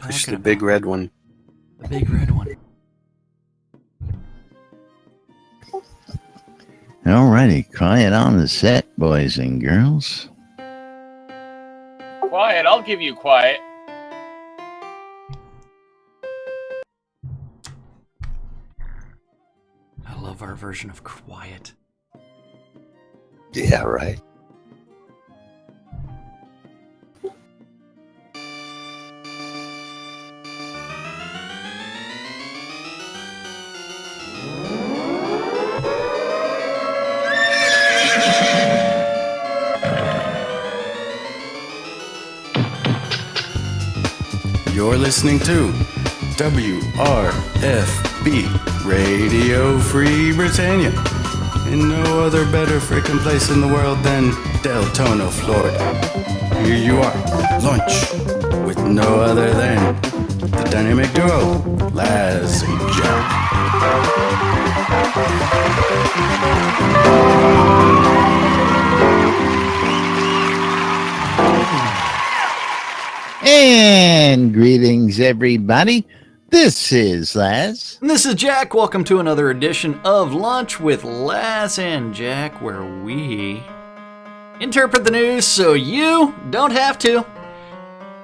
Push the big red one. The big red one. Alrighty, quiet on the set, boys and girls. Quiet, I'll give you quiet. I love our version of quiet. Yeah, right. You're listening to WRFB Radio Free Britannia. In no other better freaking place in the world than Deltona, Florida. Here you are, lunch, with no other than the dynamic duo, Laz and Jack. And greetings, everybody. This is Laz. And this is Jack. Welcome to another edition of Lunch with Laz and Jack, where we interpret the news so you don't have to.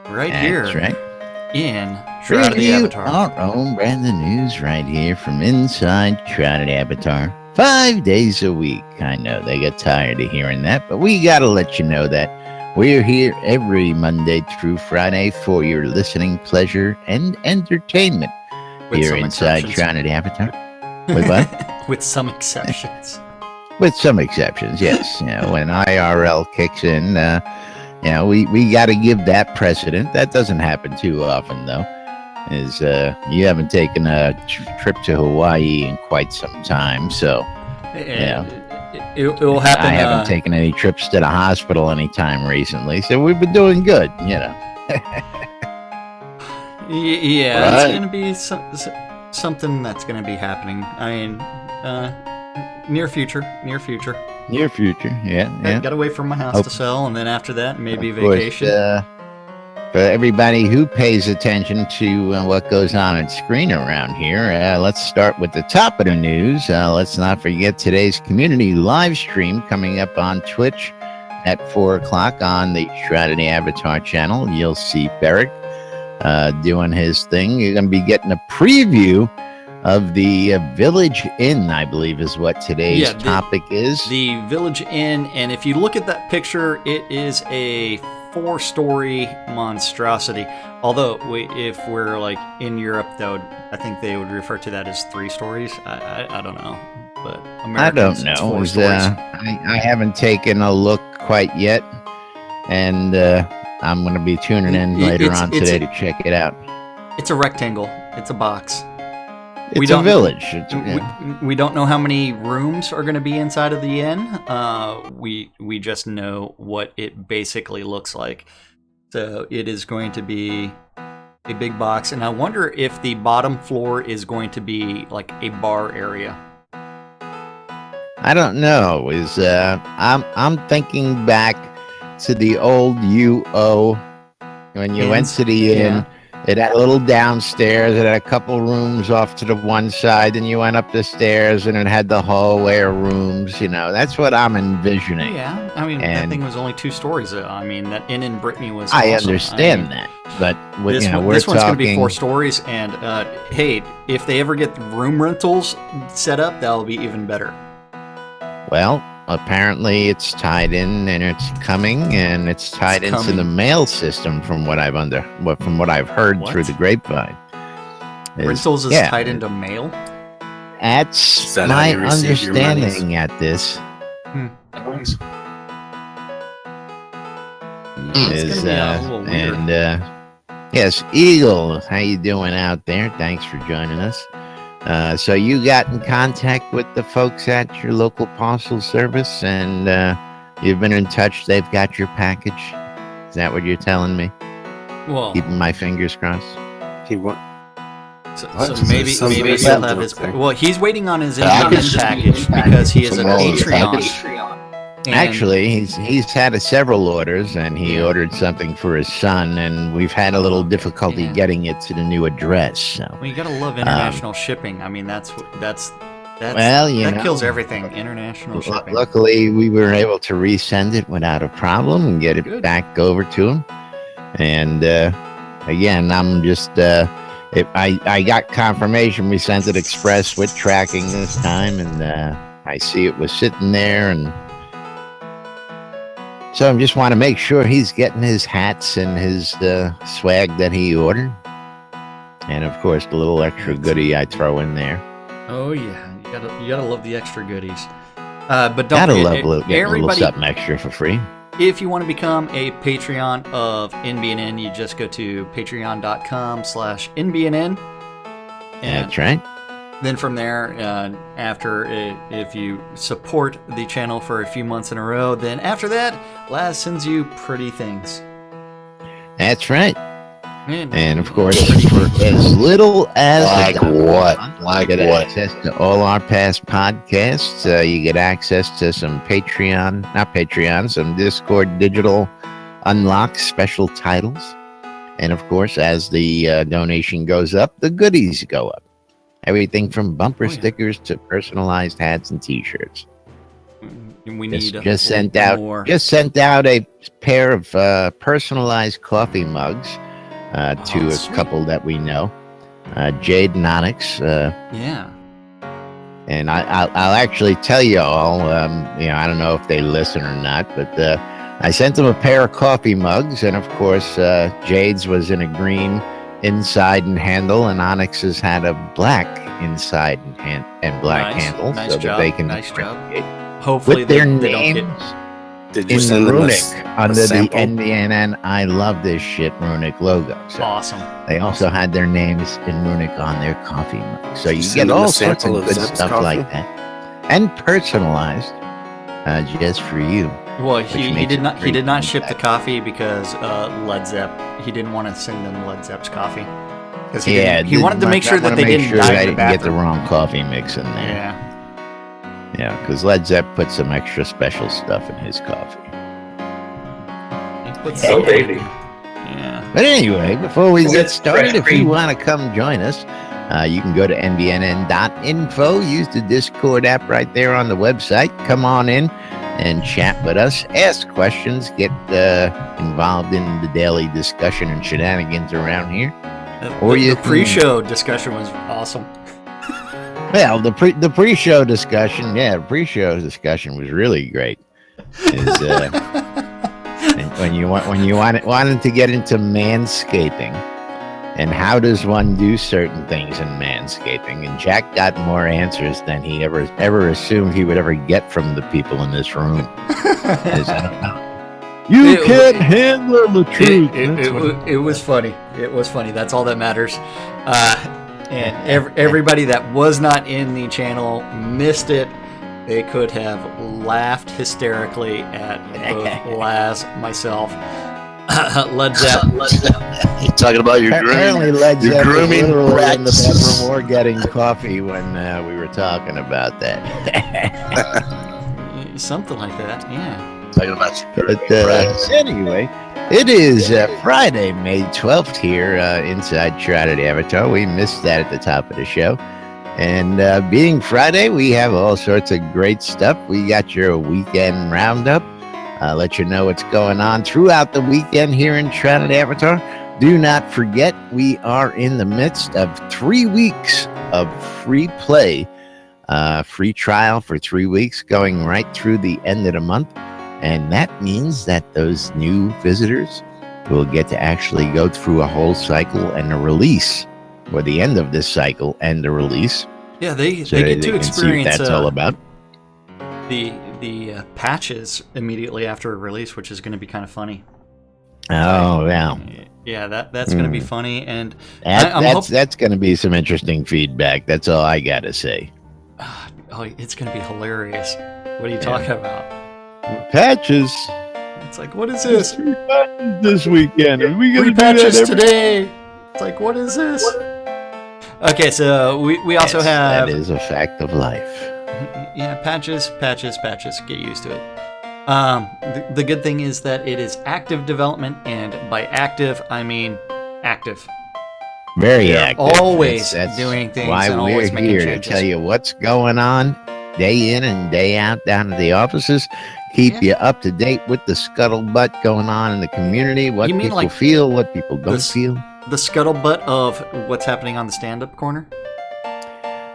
Right here. That's right. In Shroud of the Avatar. Our own brand of news right here from inside Shroud of the Avatar. 5 days a week. I know they get tired of hearing that, but we got to let you know that we're here every Monday through Friday for your listening pleasure and entertainment here inside Shroud of the Avatar. With what? With some exceptions. With some exceptions, yes. When IRL kicks in, we got to give that precedent. That doesn't happen too often, though. You haven't taken a trip to Hawaii in quite some time, so It will happen. I haven't taken any trips to the hospital anytime recently, so we've been doing good, Yeah, right. It's going to be something that's going to be happening. I mean, near future. Yeah. Got to wait for my house to sell, and then after that, maybe vacation. For everybody who pays attention to what goes on screen around here, let's start with the top of the news. Let's not forget today's community live stream coming up on Twitch at 4 o'clock on the Shroud of the Avatar channel. You'll see Beric doing his thing. You're going to be getting a preview of the Village Inn, I believe is what today's topic is. The Village Inn, and if you look at that picture, it is a 4-story monstrosity. Although, if we're like in Europe, I think they would refer to that as 3 stories. I don't know, but Americans, I don't know. 4 stories. I haven't taken a look quite yet, and I'm going to be tuning in later on today to check it out. It's a rectangle. It's a box. It's a village. We don't know how many rooms are going to be inside of the inn. We just know what it basically looks like. So it is going to be a big box, and I wonder if the bottom floor is going to be like a bar area. I don't know. I'm thinking back to the old UO when you went to the inn. Yeah. It had a little downstairs. It had a couple rooms off to the one side, and you went up the stairs, and it had the hallway of rooms. That's what I'm envisioning. Yeah, I mean, that thing was only 2 stories. I mean, that inn in Brittany was I awesome. understand that, but this one's going to be 4 stories, and hey, if they ever get room rentals set up, that'll be even better. Well, apparently it's tied in, and it's coming, and it's tied into the mail system from what I've heard through the grapevine. Rentals is tied into mail? That's my understanding at this. Yes, Eagle, how you doing out there? Thanks for joining us. So you got in contact with the folks at your local postal service, and you've been in touch. They've got your package. Is that what you're telling me? Well, keeping my fingers crossed. So maybe he'll have his. Well, he's waiting on his incoming package because he is a Patreon. And Actually, he's had several orders, and he ordered something for his son, and we've had a little difficulty getting it to the new address. So, well, you gotta love international shipping. I mean, that's well, that kills everything. International shipping. Luckily, we were able to resend it without a problem and get it back over to him. And again, I'm just I got confirmation we sent it express with tracking this time, and I see it was sitting there, and so I just want to make sure he's getting his hats and his swag that he ordered, and of course the little extra goodie I throw in there. Oh yeah, you gotta love the extra goodies. But don't forget, getting a little something extra for free. If you want to become a Patreon of NBNN, you just go to patreon.com/NBNN. That's right. Then from there, if you support the channel for a few months in a row, then after that, Laz sends you pretty things. That's right. And of course, for as little as you get access to all our past podcasts. You get access to some some Discord digital unlocks, special titles, and of course, as the donation goes up, the goodies go up. Everything from bumper stickers to personalized hats and T-shirts. We need just sent out a pair of personalized coffee mugs. To a couple that we know, Jade and Onyx. And I'll actually tell you all. I don't know if they listen or not, but I sent them a pair of coffee mugs, and of course, Jade's was in a green inside and handle, and Onyx's had a black inside and black handle, so that they can hopefully with their they names. Don't get... Did you in send runic them under the sample? NBNN I love this shit runic logo. So awesome. They also had their names in runic on their coffee mug. So you get them all a sorts of sample of good Zep's stuff coffee? like that. And personalized just for you. Well, he did not ship the back. coffee because Led Zepp. He didn't want to send them Led Zepp's coffee. Because he wanted to make sure that they didn't die in the bathroom. Get the wrong coffee mix in there. Yeah. Yeah, because Led Zepp put some extra special stuff in his coffee. So baby. Yeah. But anyway, before we get started, if you want to come join us, you can go to nbnn.info, use the Discord app right there on the website. Come on in and chat with us, ask questions, get involved in the daily discussion and shenanigans around here. The pre-show discussion was awesome. Well, the pre-show discussion, was really great. When you wanted to get into manscaping, and how does one do certain things in manscaping, and Jack got more answers than he ever assumed he would ever get from the people in this room. I don't know. You can't handle the truth. It was funny. It was funny. That's all that matters. And everybody that was not in the channel missed it. They could have laughed hysterically at both Laz, myself, Led Zepp. You're talking about your Apparently, grooming. Led Zepp was grooming literally in the practices. bedroom or getting coffee when we were talking about that. Something like that, yeah. Talking about your But grooming practices. anyway, it is Friday, May 12th here inside Shroud Avatar. We missed that at the top of the show. And being Friday, we have all sorts of great stuff. We got your weekend roundup. Let you know what's going on throughout the weekend here in Shroud Avatar. Do not forget, we are in the midst of 3 weeks of free play, free trial for 3 weeks, going right through the end of the month. And that means that those new visitors will get to actually go through a whole cycle and a release, or the end of this cycle and the release. Yeah, they get to experience see what that's all about. the patches immediately after a release, which is going to be kind of funny. Oh, yeah. Yeah, that's going to be funny, and that's going to be some interesting feedback. That's all I got to say. Oh, it's going to be hilarious. What are you talking about? Patches. It's like, what is this? This weekend. Are we going to do patches that today? It's like, what is this? Okay, so we also have... That is a fact of life. Yeah, patches. Get used to it. The good thing is that it is active development, and by active, I mean active. Very active. Always doing things why and we're always making here changes. to tell you what's going on day in and day out down at the offices. Keep you up to date with the scuttlebutt going on in the community, what You mean people like feel, what people don't feel. The scuttlebutt of what's happening on the stand-up corner?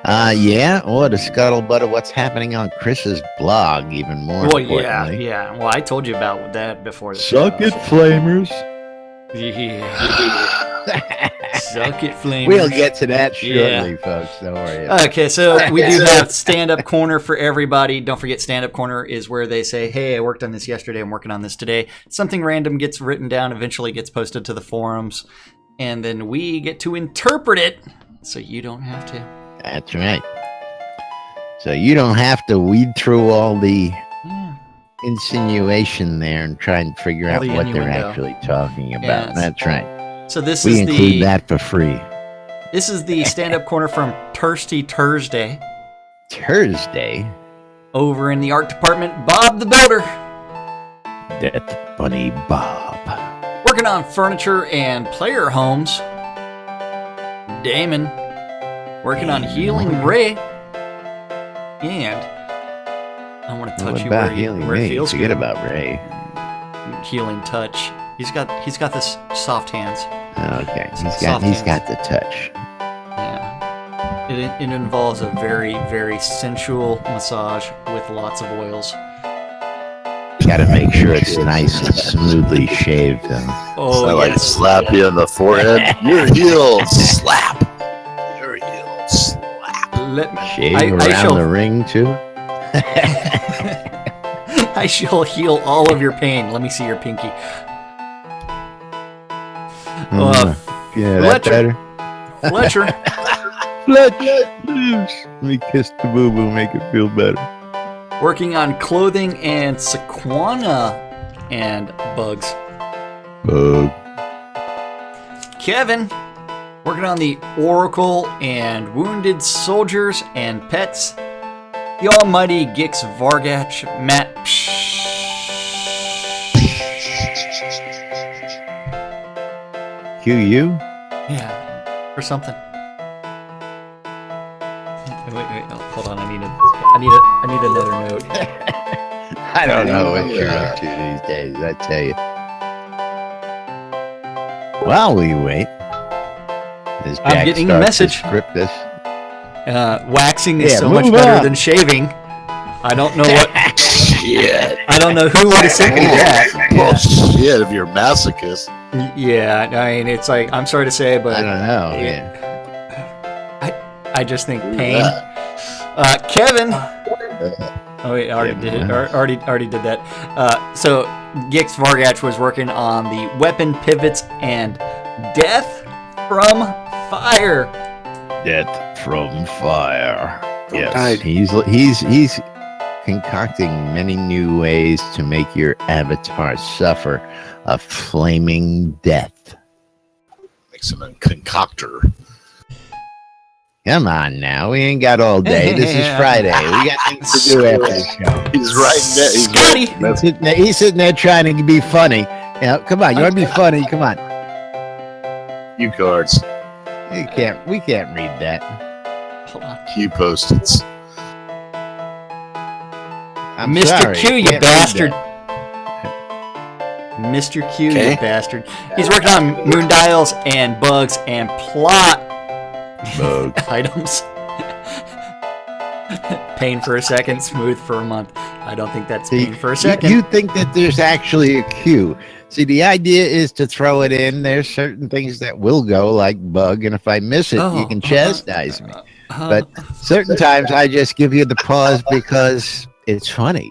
Yeah, or the scuttlebutt of what's happening on Chris's blog, even more importantly. Yeah. Well, I told you about that before the Suck show. it, flamers. Yeah. Suck it, flamers. We'll get to that shortly, folks. Don't worry. Okay, so we do have stand-up corner for everybody. Don't forget, stand-up corner is where they say, hey, I worked on this yesterday, I'm working on this today. Something random gets written down, eventually gets posted to the forums, and then we get to interpret it so you don't have to. That's right. So you don't have to weed through all the insinuation there and try and figure out what they're actually talking about. Yes. That's right. So this we is include that for free. This is the stand-up corner from Thirsty Thursday. Thursday? Over in the art department, Bob the Builder. That funny Bob. Working on furniture and player homes, Damon. Working on Healing Ray. And I want to touch you where it feels Forget good. about Ray. Healing touch. He's got this soft hands. Okay, he's got the touch. Yeah. It involves a very, very sensual massage with lots of oils. Got to make sure it's nice and smoothly shaved. Oh, I like slap you on the forehead. Your heel slap. Your heel slap. Shave around the ring too. I shall heal all of your pain. Let me see your pinky. Yeah, that's better. Fletcher. Fletcher, let me kiss the boo-boo, make it feel better. Working on clothing and sequana and bugs. Bug. Kevin. Working on the Oracle and wounded soldiers and pets. The almighty Gix Vargach Matt. QU? Yeah, or something. Wait, oh, hold on. I need another note. I don't know what you're up to these days, I tell you. While we wait, as Jack I'm getting a message. Script this. Waxing is so much better than shaving. I don't know what. Shit. I don't know who would have sent me that. Well, shit, if you're a masochist. Yeah, I mean, it's like, I'm sorry to say, but I don't know. Yeah. I just think pain. Kevin. Oh wait, I already did it. Already did that. So Gix Vargach was working on the weapon pivots and death from fire. Death from fire. Yes, he's concocting many new ways to make your avatar suffer a flaming death. Makes him a concoctor. Come on now, we ain't got all day. This is Friday. We got things to do after the show. He's right there. He's sitting there trying to be funny. You know, come on, you want to be funny? Come on. Cue cards. We can't read that. Hold on. Cue post-its. I'm Mr. sorry, Q, you can't read bastard. that. Mr. Q, Okay. you bastard. He's working on moon dials and bugs and plot Bug. items. Pain for a second, smooth for a month. I don't think that's pain for a second. You think that there's actually a cue. See, the idea is to throw it in. There's certain things that will go, like bug, and if I miss it, you can chastise me. But certain times I just give you the pause because it's funny.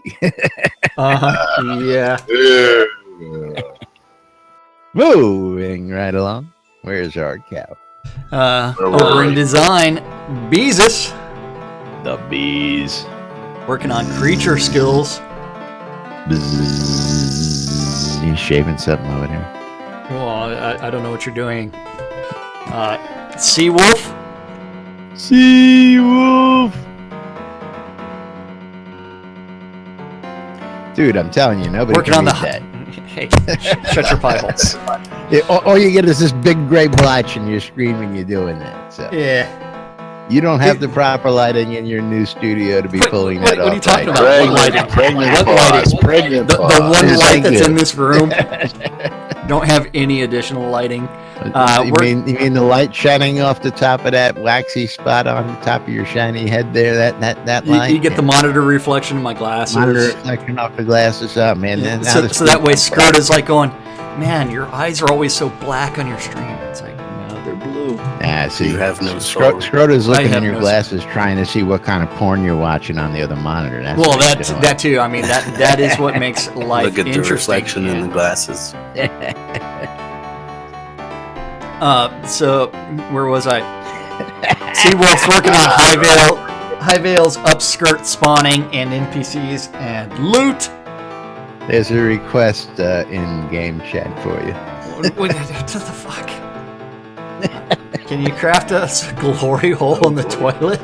Yeah. Moving right along. Where's our cow? Over in design, Beezus. The bees. Working on creature skills. Bzzz. You shaving something over there? Well, I don't know what you're doing. Seawolf. Seawolf. dude, I'm telling you, nobody Working can on read the. that. Hey, shut your pie holes. All you get is this big gray blotch, and you're screaming you're doing that. So Yeah. you don't have the proper lighting in your new studio to be pulling that off. What are you talking right? about? Pregnant pause. Pregnant The pause. one It's light like that's this. in this room don't have any additional lighting. You mean the light shining off the top of that waxy spot on the top of your shiny head there? That light. You get the monitor reflection in my glasses. monitor reflection off the glasses up, man. Yeah, Now the so that way, screen- Shroud is like going, man, your eyes are always so black on your stream. It's like, no, they're blue. See, You have no soul. Schroeder's looking have in your no glasses, trying to see what kind of porn you're watching on the other monitor. That's Well, what he's doing. that too. I mean, that is what makes life Look at the interesting. reflection in the glasses. So where was I? Seawolf's working on High Vale's upskirt spawning and NPCs and loot. There's a request in game chat for you. What the fuck? Can you craft us a glory hole in the toilet?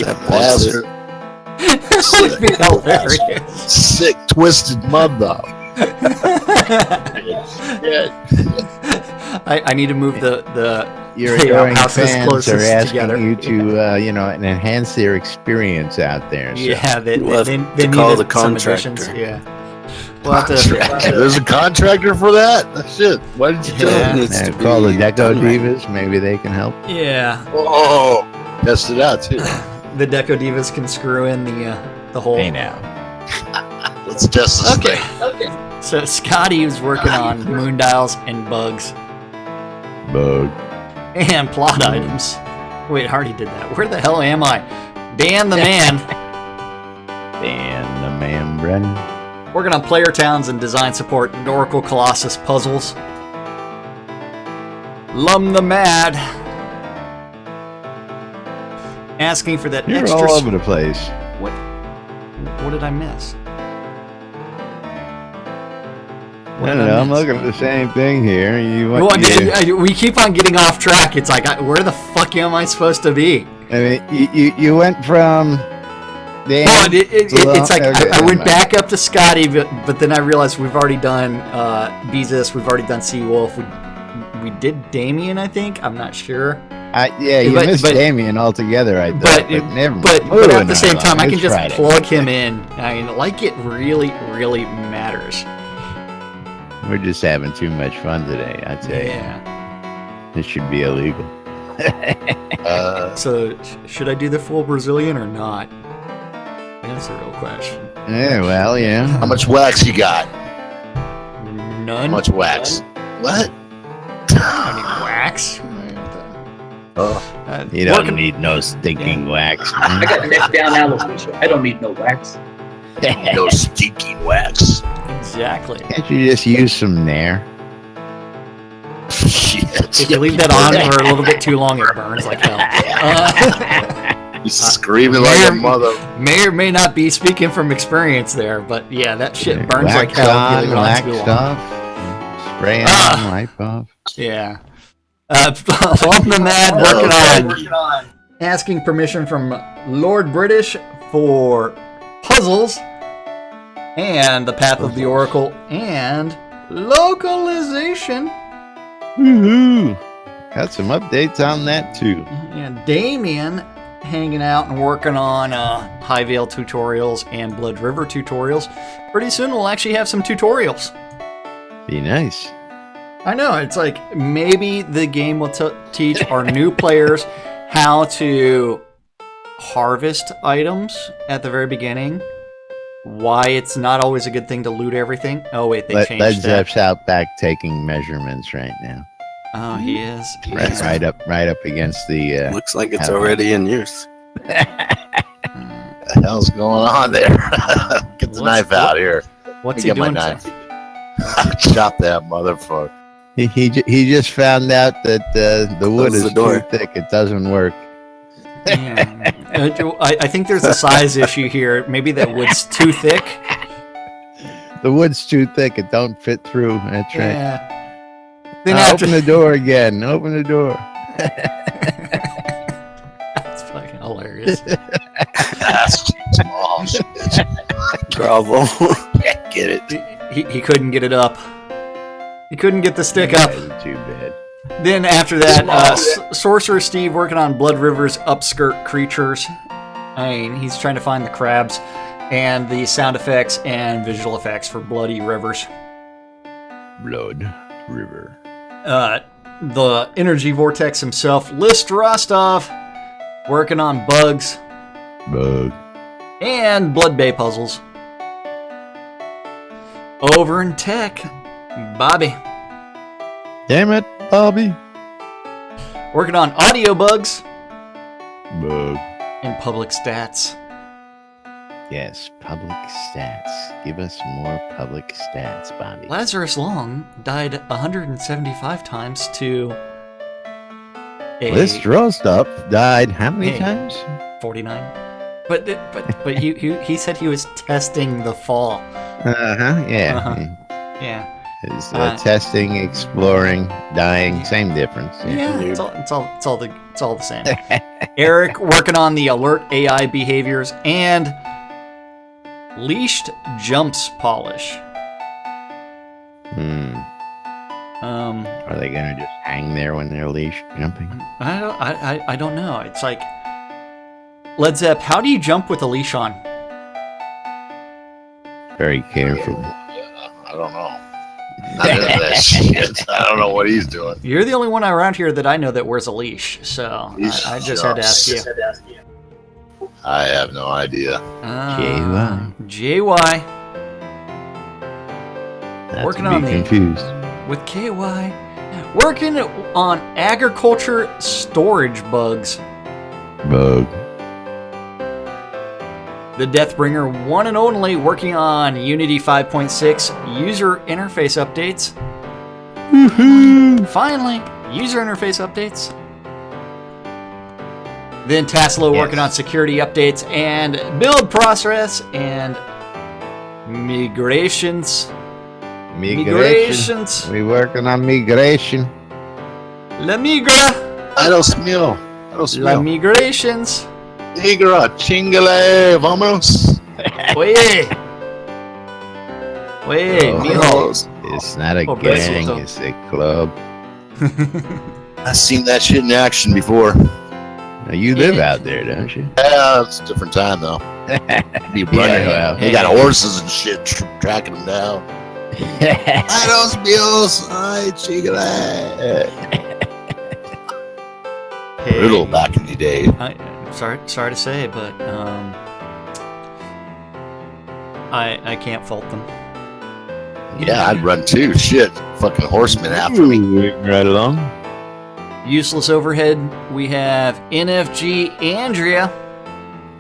That bastard. That would be hilarious. Sick, twisted mother. I need to move the Your layout adoring houses fans closest are asking together. you to, enhance their experience out there. So. Yeah, they We'll have they to call needed the some contractor. additions. Yeah. We'll have to, There's a contractor for that? Shit. Why did you tell Yeah. me? Needs to Call the be Deco done right. Divas. Maybe they can help. yeah. Oh, test it out too. The Deco Divas can screw in the hole. Hey now. Let's test this Okay. thing. So Scotty was working on moon dials and bugs Bug. and plot items. Wait, I already did that. Where the hell am I? Dan the man. Dan the man, Brennan. Working on player towns and design support and Oracle Colossus puzzles. Lum the Mad. Asking for that You're extra. all over the place. What did I miss? I don't know. I'm looking at the same thing here. We keep on getting off track. It's like, where the fuck am I supposed to be? I mean, you went from. Dan Well, it's like okay, I went never mind. back up to Scotty, but then I realized we've already done Beezus, we've already done Seawolf, we did Damien, I think. I'm not sure. You But- missed but- Damien altogether, I thought. But never mind. but at Moving the same on. time, I can It's just Friday. plug him in. I mean, like it really, really matters. We're just having too much fun today, I tell you. Yeah. This should be illegal. So, should I do the full Brazilian or not? That's a real question. Yeah, well, yeah. How much wax you got? None. How much wax? What? I mean, wax. You don't Working- need no stinking wax. I got neck down alopecia. I don't need no wax. No stinking wax. Exactly. Can't you just use some Nair? Shit. If you leave that on for a little bit too long, it burns like hell. You screaming like a mother. May or may not be speaking from experience there, but yeah, that shit burns wax like hell if you on, leave it on wax too long. off, spray Ah. on, wipe off. Yeah. On the Mad working on asking permission from Lord British for puzzles and the Path of the Oracle and localization. Woohoo! Got some updates on that too. And Damien hanging out and working on High Vale tutorials and Blood River tutorials. Pretty soon we'll actually have some tutorials. Be nice. I know, it's like maybe the game will teach our new players how to harvest items at the very beginning. Why it's not always a good thing to loot everything. Oh wait, they Led changed that. Zepp's out back taking measurements right now. Oh, he is. Right up against the. Looks like it's already in use. What the hell's going on there? Get the knife out here. What's Let he me get my doing? knife. Chop that motherfucker. He just found out that the wood Close is the door. too thick. It doesn't work. Yeah. I think there's a size issue here. Maybe that wood's too thick. The wood's too thick. It don't fit through. That's right. Yeah. Then after Open the door again. Open the door. that's fucking hilarious. hilarious. That's small. Bravo. Can't get it. He couldn't get it up. He couldn't get the stick up. Too bad. Then after that, Sorcerer Steve working on Blood River's upskirt creatures. I mean, he's trying to find the crabs and the sound effects and visual effects for Bloody Rivers. Blood River. The Energy Vortex himself, List Rostov, working on bugs Bug. and Blood Bay puzzles. Over in tech, Bobby, Damn it, Bobby. working on audio bugs Bug. and public stats. Yes, public stats. Give us more public stats, Bobby. Lazarus Long died 175 times to List Rostov died how many Hey. times? 49. But he said he was testing the fall. Yeah. Uh-huh. Yeah. It's, testing, exploring, dying, same difference. Yeah, it's all the same. Eric working on the alert AI behaviors and leashed jumps polish. Are they gonna just hang there when they're leash jumping? I don't know. It's like Led Zepp, how do you jump with a leash on? Very carefully. I don't know. None of that shit. I don't know what he's doing. You're the only one around here that I know that wears a leash, so I just had to ask you. I have no idea. JY. Not Working to be on the- confused. With KY. Working on agriculture storage bugs. Bug. The Deathbringer one and only working on Unity 5.6 user interface updates. Woohoo! Finally, user interface updates. Then Tassilo working on security updates and build process and migrations. Migrations. We working on migration. La migra. I don't smell. La migrations. Negra, chingale, vamos. Oye. Oye, Oh. mijo. It's not a Pobrecito. gang, it's a club. I've seen that shit in action before. Now, you live out there, don't you? Yeah, it's a different time though. Be running. well, They got horses and shit tracking them down. I don't smell. Ay, chingale. Brutal back in the day. I'm sorry to say, but I can't fault them. Yeah, I'd run too. Shit, fucking horsemen after me. Moving right along. Useless overhead. We have NFG Andrea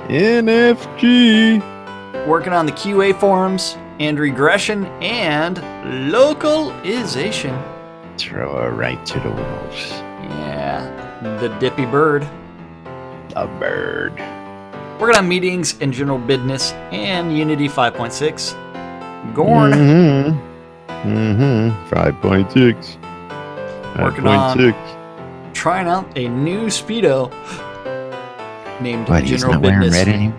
NFG. working on the QA forums and regression and localization. Throw her right to the wolves. Yeah, the Dippy Bird. A bird. Working on meetings and general business and Unity 5.6. Gorn Mm-hmm. 5.6. Working on trying out a new Speedo named What, he's General not wearing Business. red anymore?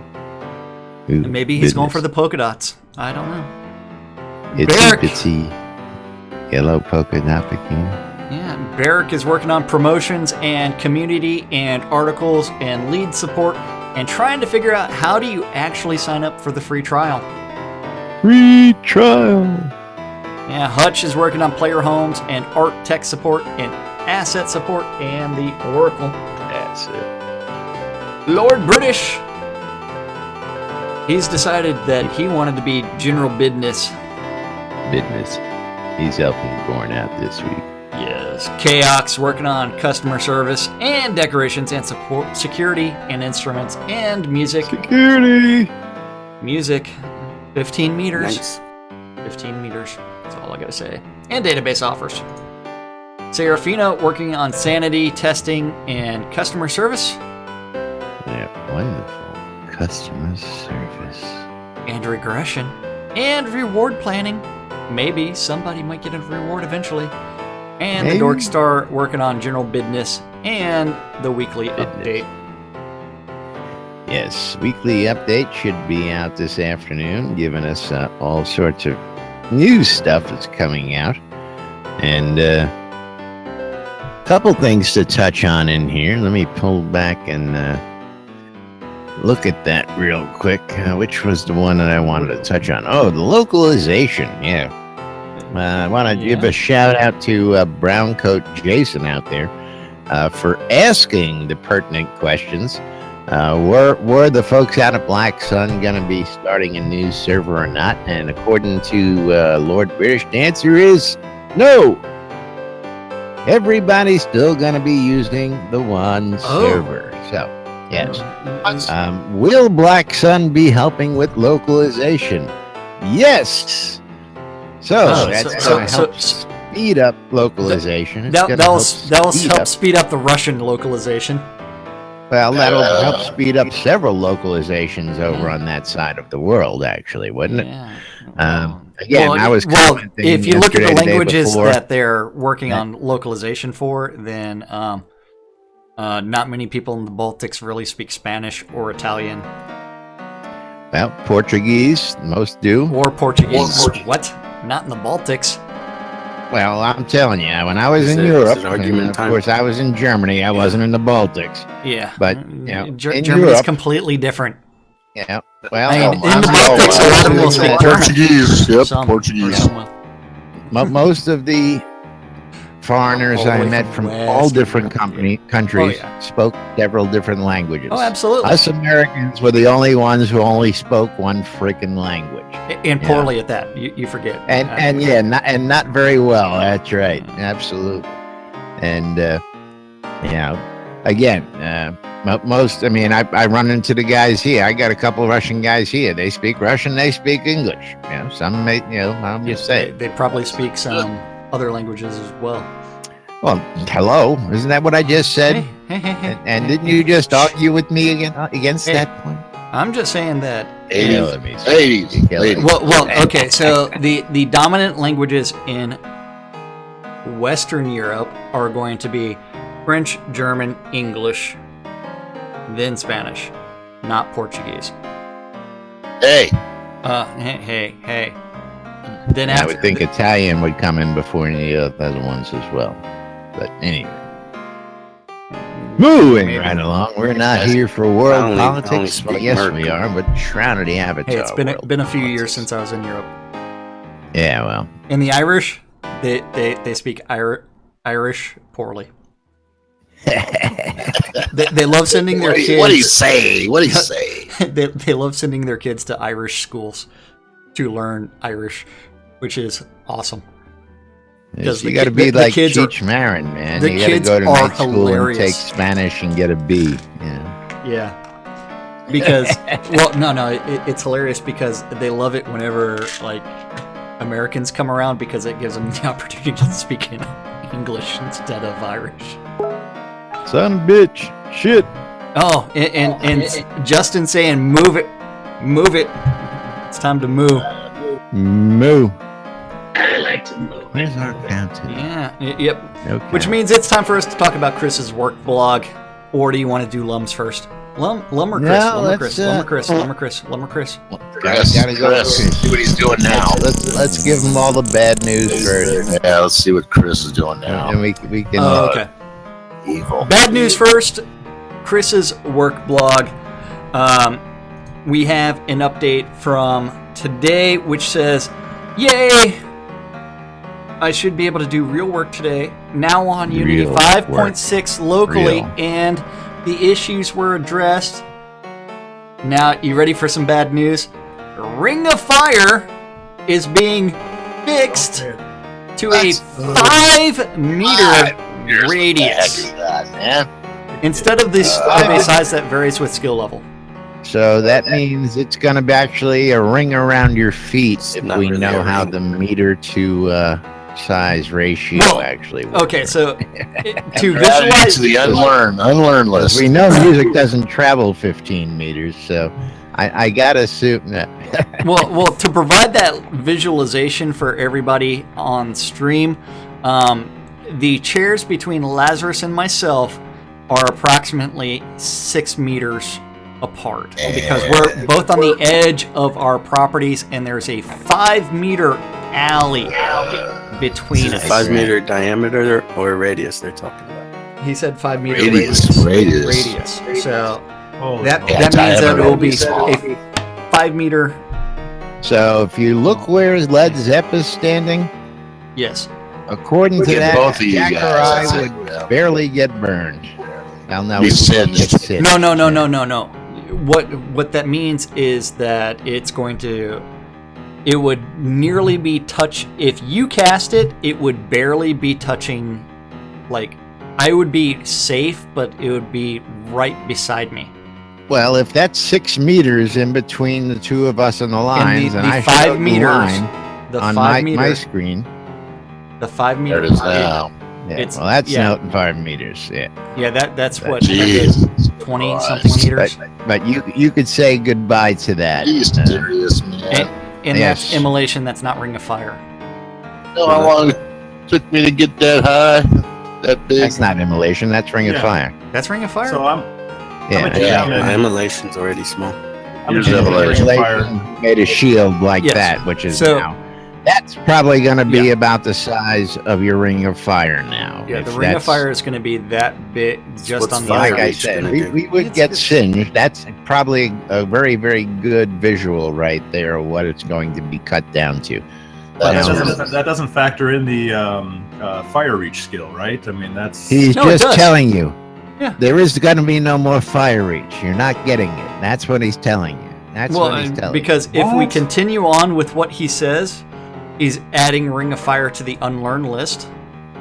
Ooh, Maybe he's going for business. the polka dots. I don't know. Itsy Barrick. bitsy yellow polka dot bikini. Yeah, Barrick is working on promotions and community and articles and lead support and trying to figure out how do you actually sign up for the free trial. Free trial. Yeah, Hutch is working on player homes and art tech support and asset support and the Oracle. That's it. Lord British. He's decided that he wanted to be general business. Business. He's helping Gorn out this week. Yes. Chaos working on customer service and decorations and support, security and instruments and music. Security. Music. 15 meters. Nice. 15 meters. That's all I gotta say. And database offers. Serafina working on sanity, testing, and customer service. Yeah, wonderful. Customer service. And regression. And reward planning. Maybe somebody might get a reward eventually. And Maybe. the Dork Star working on general business and the weekly Business. update. Yes, weekly update should be out this afternoon, giving us all sorts of new stuff that's coming out. And couple things to touch on in here. Let me pull back and look at that real quick. Which was the one that I wanted to touch on? Oh, the localization. Yeah. I want to give a shout out to Browncoat Jason out there for asking the pertinent questions. Were the folks out of Black Sun going to be starting a new server or not? And according to Lord British, the answer is no. Everybody's still going to be using the one server. So, yes. Will Black Sun be helping with localization? Yes. So that's going to help speed up localization. That'll help speed up the Russian localization. Well, that'll help speed up several localizations over on that side of the world, actually, wouldn't it? Yeah. Again, I was commenting if you look at the languages before, that they're working on localization for, then not many people in the Baltics really speak Spanish or Italian. Well, Portuguese, most do. Or Portuguese. What? Not in the Baltics. Well, I'm telling you, when I was in Europe, and of course I was in Germany, I wasn't in the Baltics. Yeah. But, you know, Germany's Europe, completely different. Yeah. Well, I mean, in the Baltics, a lot of them will speak Portuguese. Yep, Some, Portuguese. Most of the foreigners I met from all different countries spoke several different languages. Oh, absolutely. Us Americans were the only ones who only spoke one freaking language. And poorly at that. You forget. And not very well. That's right. Absolutely. And again, I run into the guys here. I got a couple of Russian guys here. They speak Russian. They speak English. Some may, I'm just saying. They probably speak some other languages as well. Well, hello. Isn't that what I just said? And didn't you just argue with me against that point? I'm just saying that. 80s. Well, okay. So the dominant languages in Western Europe are going to be French, German, English, then Spanish, not Portuguese. Hey. Hey. Then I would think Italian would come in before any of the other ones as well. But anyway. Moving right along. We're not here for world politics. Yes, we are, but Shroud of the Avatar. Hey, it's been a few years since I was in Europe. Yeah, well. And the Irish, they speak Irish poorly. they love sending their kids. What do you say? They love sending their kids to Irish schools to learn Irish, which is awesome. Yes, you got to be like Cheech Marin, man. You got to go to night school and take Spanish and get a B. Yeah. Because it's hilarious because they love it whenever like Americans come around because it gives them the opportunity to speak in English instead of Irish. Son of a bitch. Shit. Oh, and Justin saying, move it. It's time to moo. Moo. I like to move. Where's our countdown? Yeah, yep. Okay. Which means it's time for us to talk about Chris's work blog. Or do you want to do Lums first? Lum or Chris? Lumber Chris. Gotta go. See what he's doing now. Let's give him all the bad news first. Yeah, let's see what Chris is doing now. And we can. Oh, okay. Evil. Bad news first. Chris's work blog. We have an update from today, which says, "Yay! I should be able to do real work today. Now on Unity 5.6 locally, and the issues were addressed." Now, you ready for some bad news? Ring of Fire is being fixed to a 5-meter radius instead of a size that varies with skill level. So that means it's going to be actually a ring around your feet if we know how the meter to size ratio actually works. Okay, so to visualize to the unlearn list. We know music doesn't travel 15 meters, so I gotta assume that. well, to provide that visualization for everybody on stream, the chairs between Lazarus and myself are approximately 6 meters apart because we're both on the edge of our properties, and there's a 5-meter alley between Is it us. 5 meter diameter or radius they're talking about? He said 5-meter Radius. radius. So that Yeah, means that it will be diameter. a 5-meter. So if you look where Led Zepp is standing, Yes. according to Look at that, both of you Jack or guys. I would barely get burned. Well, no, Be we would singed. get singed. No. What that means is that it would nearly be touch. If you cast it, it would barely be touching. Like, I would be safe, but it would be right beside me. Well, if that's 6 meters in between the two of us on the lines, and the I 5 showed the meters, line the on 5 my meter, screen. the 5 There meter. it is now. Yeah, It's- well, that's yeah. not 5 meters. Yeah, Yeah, that's what Jesus 20 Christ. something meters, but you could say goodbye to that. Are you serious, man? and Yes. that's immolation. That's not Ring of Fire. You know how long it took me to get that high? That big? That's not immolation. That's Ring of Yeah. Fire. That's Ring of Fire. So I'm Yeah, a Yeah. shaman. My immolation's already small. I'm Here's a shaman with Revelation. Ring of Fire. Immolation made a shield like Yes. that, which is So- now. That's probably going to be Yeah. about the size of your Ring of Fire now. Yeah, if the Ring of that's- Fire is going to be that big, just What's on the fire Like I reach said, gonna we, do? we would It's- get it's- singed. That's probably a very, very good visual right there of what it's going to be cut down to. But Now, that doesn't factor in the fire reach skill, right? I mean, that's he's No, it just does. telling you. Yeah. There is going to be no more fire reach. You're not getting it. That's what he's telling you. That's what he's telling because if we What? continue on with what he says, he's adding Ring of Fire to the unlearn list.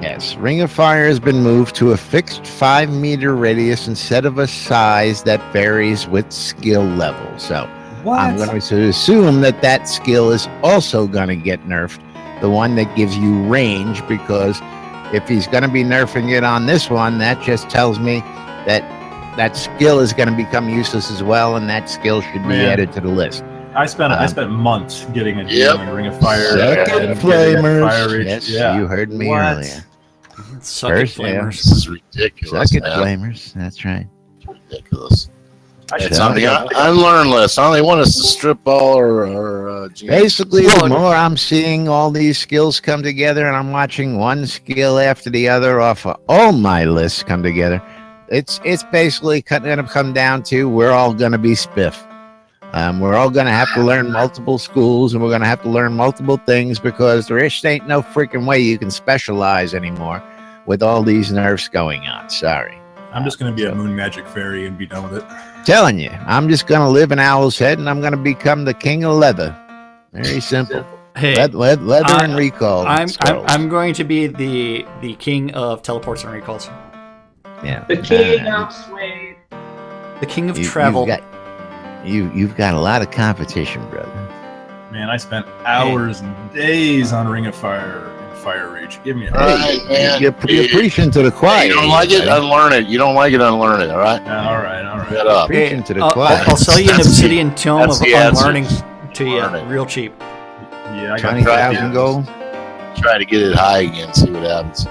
you. Yes. Ring of Fire has been moved to a fixed 5-meter radius instead of a size that varies with skill level. So I'm going to assume that that skill is also going to get nerfed, the one that gives you range, because if he's going to be nerfing it on this one, that just tells me that that skill is going to become useless as well, and that skill should be Man. added to the list. I spent months getting a Yep. Ring of Fire. Suck and it, getting that flamers. fire reach. Yes, Yeah. you heard me What? earlier. Suck it, First, yeah. flamers. This is ridiculous. Suck it, man. flamers. That's right. Ridiculous. I should It's on the have unlearn list. Huh? They want us to strip all our genes. Basically, Well, the more I'm seeing all these skills come together, and I'm watching one skill after the other off of all my lists come together, it's basically going to come down to we're all going to be spiff. We're all going to have to learn multiple schools, and we're going to have to learn multiple things because there just ain't no freaking way you can specialize anymore with all these nerfs going on. Sorry. I'm just going to be a moon magic fairy and be done with it. Telling you, I'm just going to live in Owl's Head, and I'm going to become the king of leather. Very simple. Hey, Leather and recall. I'm going to be the king of teleports and recalls, Yeah. The king of Suede. the king of You- travel. You've got a lot of competition, brother. Man, I spent hours and days on Ring of Fire and Fire Reach. Give me a All right, man. You're preaching to the choir. You don't like it? Unlearn it. You don't like it? Unlearn it. All right. Yeah, all right. Shut up. Preaching to the I'll, choir. I'll sell you an That's the- obsidian tome that's of the answer. unlearning to you, Learn it. real cheap. Yeah, I got 20,000 gold. Try to get it high again. See what happens.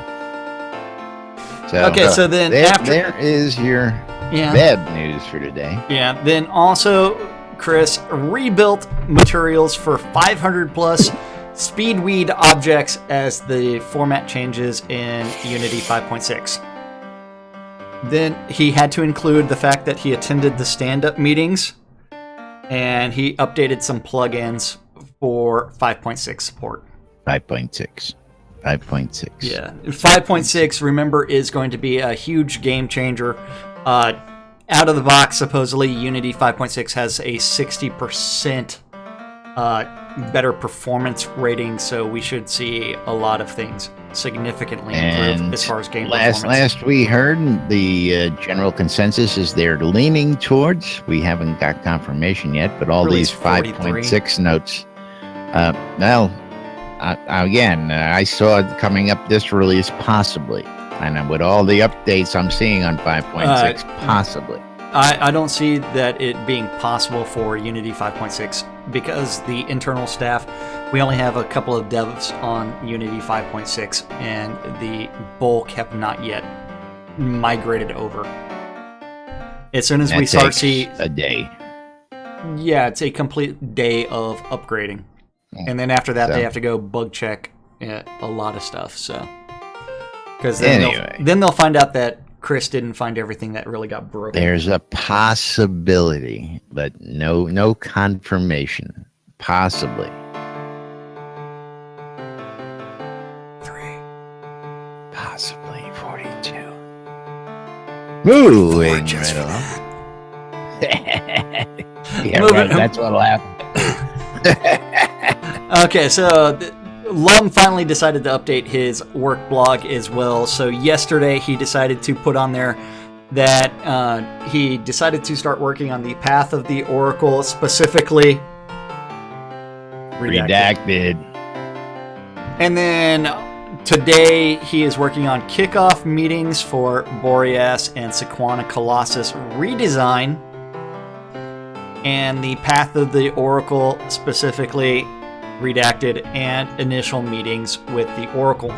So, Okay, so then there is your yeah, bad news for today. yeah. Then also, Chris rebuilt materials for 500 plus speedweed objects as the format changes in Unity 5.6. Then he had to include the fact that he attended the stand-up meetings, and he updated some plugins for 5.6 support. 5.6. 5.6. Yeah, 5.6, remember, is going to be a huge game changer. Out of the box, supposedly, Unity 5.6 has a 60% better performance rating, so we should see a lot of things significantly improve And as far as game performance. last we heard, the general consensus is they're leaning towards. We haven't got confirmation yet, but all Release these 43. 5.6 notes. I saw it coming up this release, possibly. And with all the updates I'm seeing on 5.6, possibly. I don't see that it being possible for Unity 5.6 because the internal staff, we only have a couple of devs on Unity 5.6 and the bulk have not yet migrated over. As soon as That we start takes see, a day. yeah, it's a complete day of upgrading, and then after that So- they have to go bug check a lot of stuff. So, because Anyway. then they'll find out that Chris didn't find everything that really got broken. There's a possibility, but no confirmation. Possibly. 3. Possibly 42. Moving Just right for along. that. Yeah, Moving- right. That's what'll happen. Okay, so Lung finally decided to update his work blog as well. So yesterday he decided to put on there that he decided to start working on the Path of the Oracle, specifically Redacted. And then today he is working on kickoff meetings for Boreas and Sequana Colossus redesign, and the Path of the Oracle, specifically redacted, and initial meetings with the Oracle.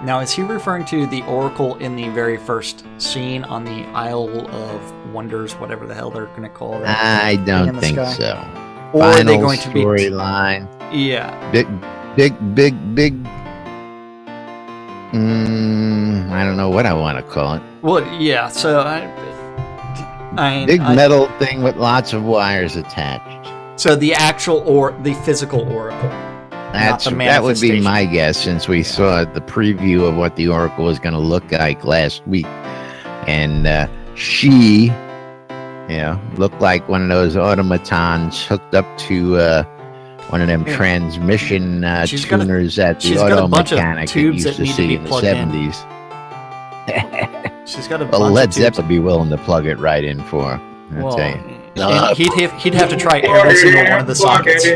Now, is he referring to the Oracle in the very first scene on the Isle of Wonders, whatever the hell they're going to call that? I thing in don't the think sky? so. Or are they Final going to be? storyline? Yeah. Big. I don't know what I want to call it. Well, yeah. So Big metal thing with lots of wires attached. So the actual the physical Oracle. That would be my guess, since we saw the preview of what the Oracle was going to look like last week, and she, looked like one of those automatons hooked up to one of them transmission tuners that the she's got a auto bunch of mechanic tubes used that to need to see be in the plugged in. 70s. She's got a Well, bunch Led of tubes. Zeppelin would be willing to plug it right in for her. I'll Well, tell you. and he'd have to try every single one of the sockets.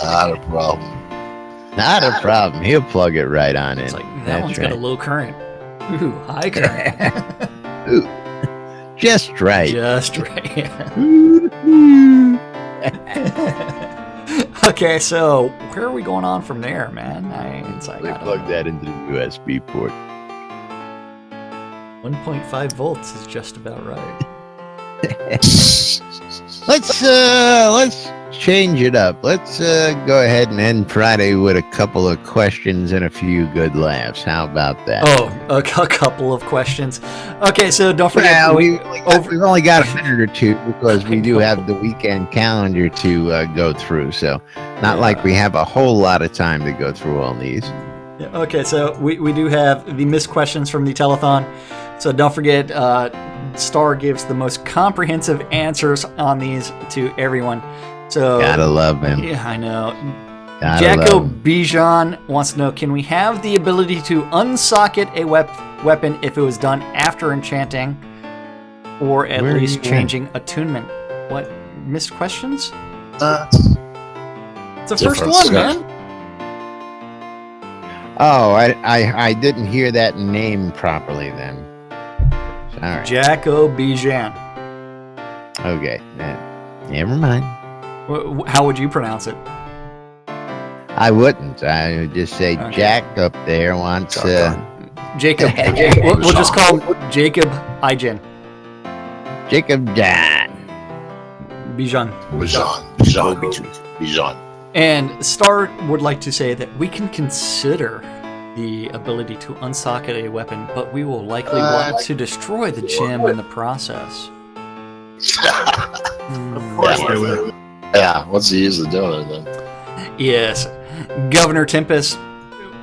Not a problem. Not a problem. He'll plug it right on in. It's like, that That's one's right. got a low current. Ooh, high current. Ooh, just right. Just right. Okay, so where are we going on from there, man? It's like, They I don't plug know. that into the USB port. 1.5 volts is just about right. Let's change it up. Let's go ahead and end Friday with a couple of questions and a few good laughs. How about that? Oh, a couple of questions. Okay, so don't forget. Well, we've only got a minute or two because we do have the weekend calendar to go through. So not like we have a whole lot of time to go through all these. Yeah, okay, so we do have the missed questions from the telethon. So don't forget, Starr gives the most comprehensive answers on these to everyone. So Gotta love him. yeah, I know. Gotta Jacko love him. Bijan wants to know, can we have the ability to unsocket a weapon if it was done after enchanting, or at Where are least you going? changing attunement? What, missed questions? It's the first Different one, stuff. man. Oh, I didn't hear that name properly then. Sorry. Jacko Bijan. Okay. Never mind. How would you pronounce it? I wouldn't. I would just say Okay. Jack up there wants Jacob. We'll just call him Jacob Ijen. Jacob John. Bijan. Bijan. And Starr would like to say that we can consider the ability to unsocket a weapon, but we will likely want to destroy the gem in the process. Of course they will. Yeah, what's the use of doing it then? Yes. Governor Tempest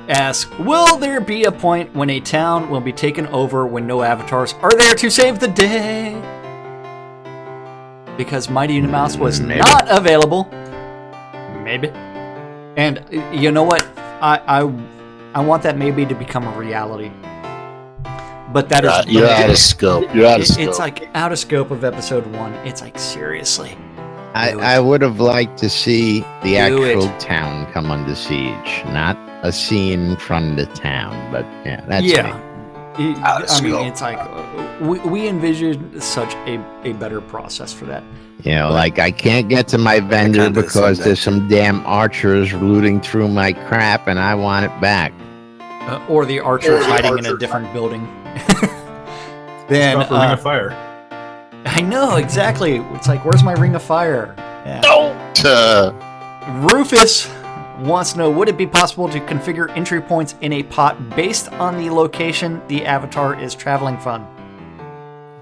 asks, will there be a point when a town will be taken over when no avatars are there to save the day? Because Mighty Mouse was Maybe. not available. Maybe. And you know what? I want that maybe to become a reality. But that is You're out of scope. You're out of scope. It's like out of scope of episode 1. It's like, seriously. I would have liked to see the Do actual it. town come under siege, not a scene from the town. But yeah, that's me. I mean, it's like we envisioned such a better process for that. You know, like I can't get to my vendor kinda because said there's some damn archers looting through my crap, and I want it back. Or the archers hiding in a different building. then Stop the Ring of Fire. I know exactly. It's like, where's my Ring of Fire? Yeah. Don't. Rufus wants to know, would it be possible to configure entry points in a pot based on the location the avatar is traveling from?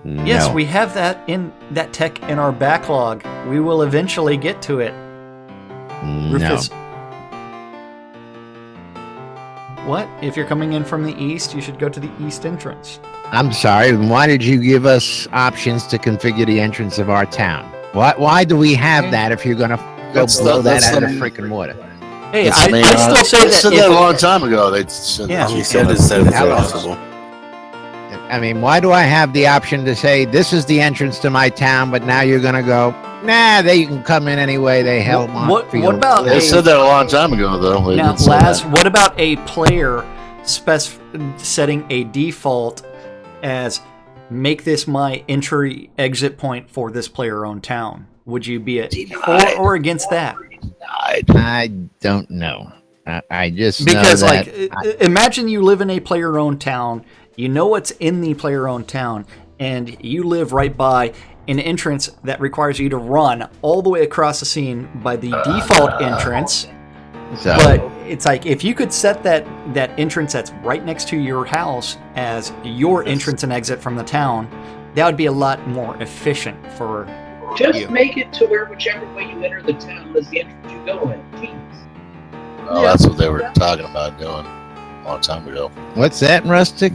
No. Yes, we have that tech in our backlog. We will eventually get to it. Rufus. What? If you're coming in from the east, you should go to the east entrance. I'm sorry. Why did you give us options to configure the entrance of our town? Why do we have that if you're going to go blow that out of the freaking water? Hey, I still say they that. said that a long time ago. They said Yeah. He said it's possible. I mean, why do I have the option to say this is the entrance to my town, but now you're going to go, nah, they can come in anyway. They hell What about They said that a long time ago, though. They now, did say Laz? that. What about a player setting a default as make this my entry exit point for this player-owned town? Would you be for or against that? I don't know. I just Because know that imagine you live in a player-owned town. You know what's in the player-owned town, and you live right by an entrance that requires you to run all the way across the scene by the default entrance. so, But it's like, if you could set that entrance that's right next to your house as your entrance and exit from the town, that would be a lot more efficient for Just you. make it to where whichever way you enter the town is the entrance you go in. Jeez. Oh, that's what they were talking about doing a long time ago. what's that, Rustic?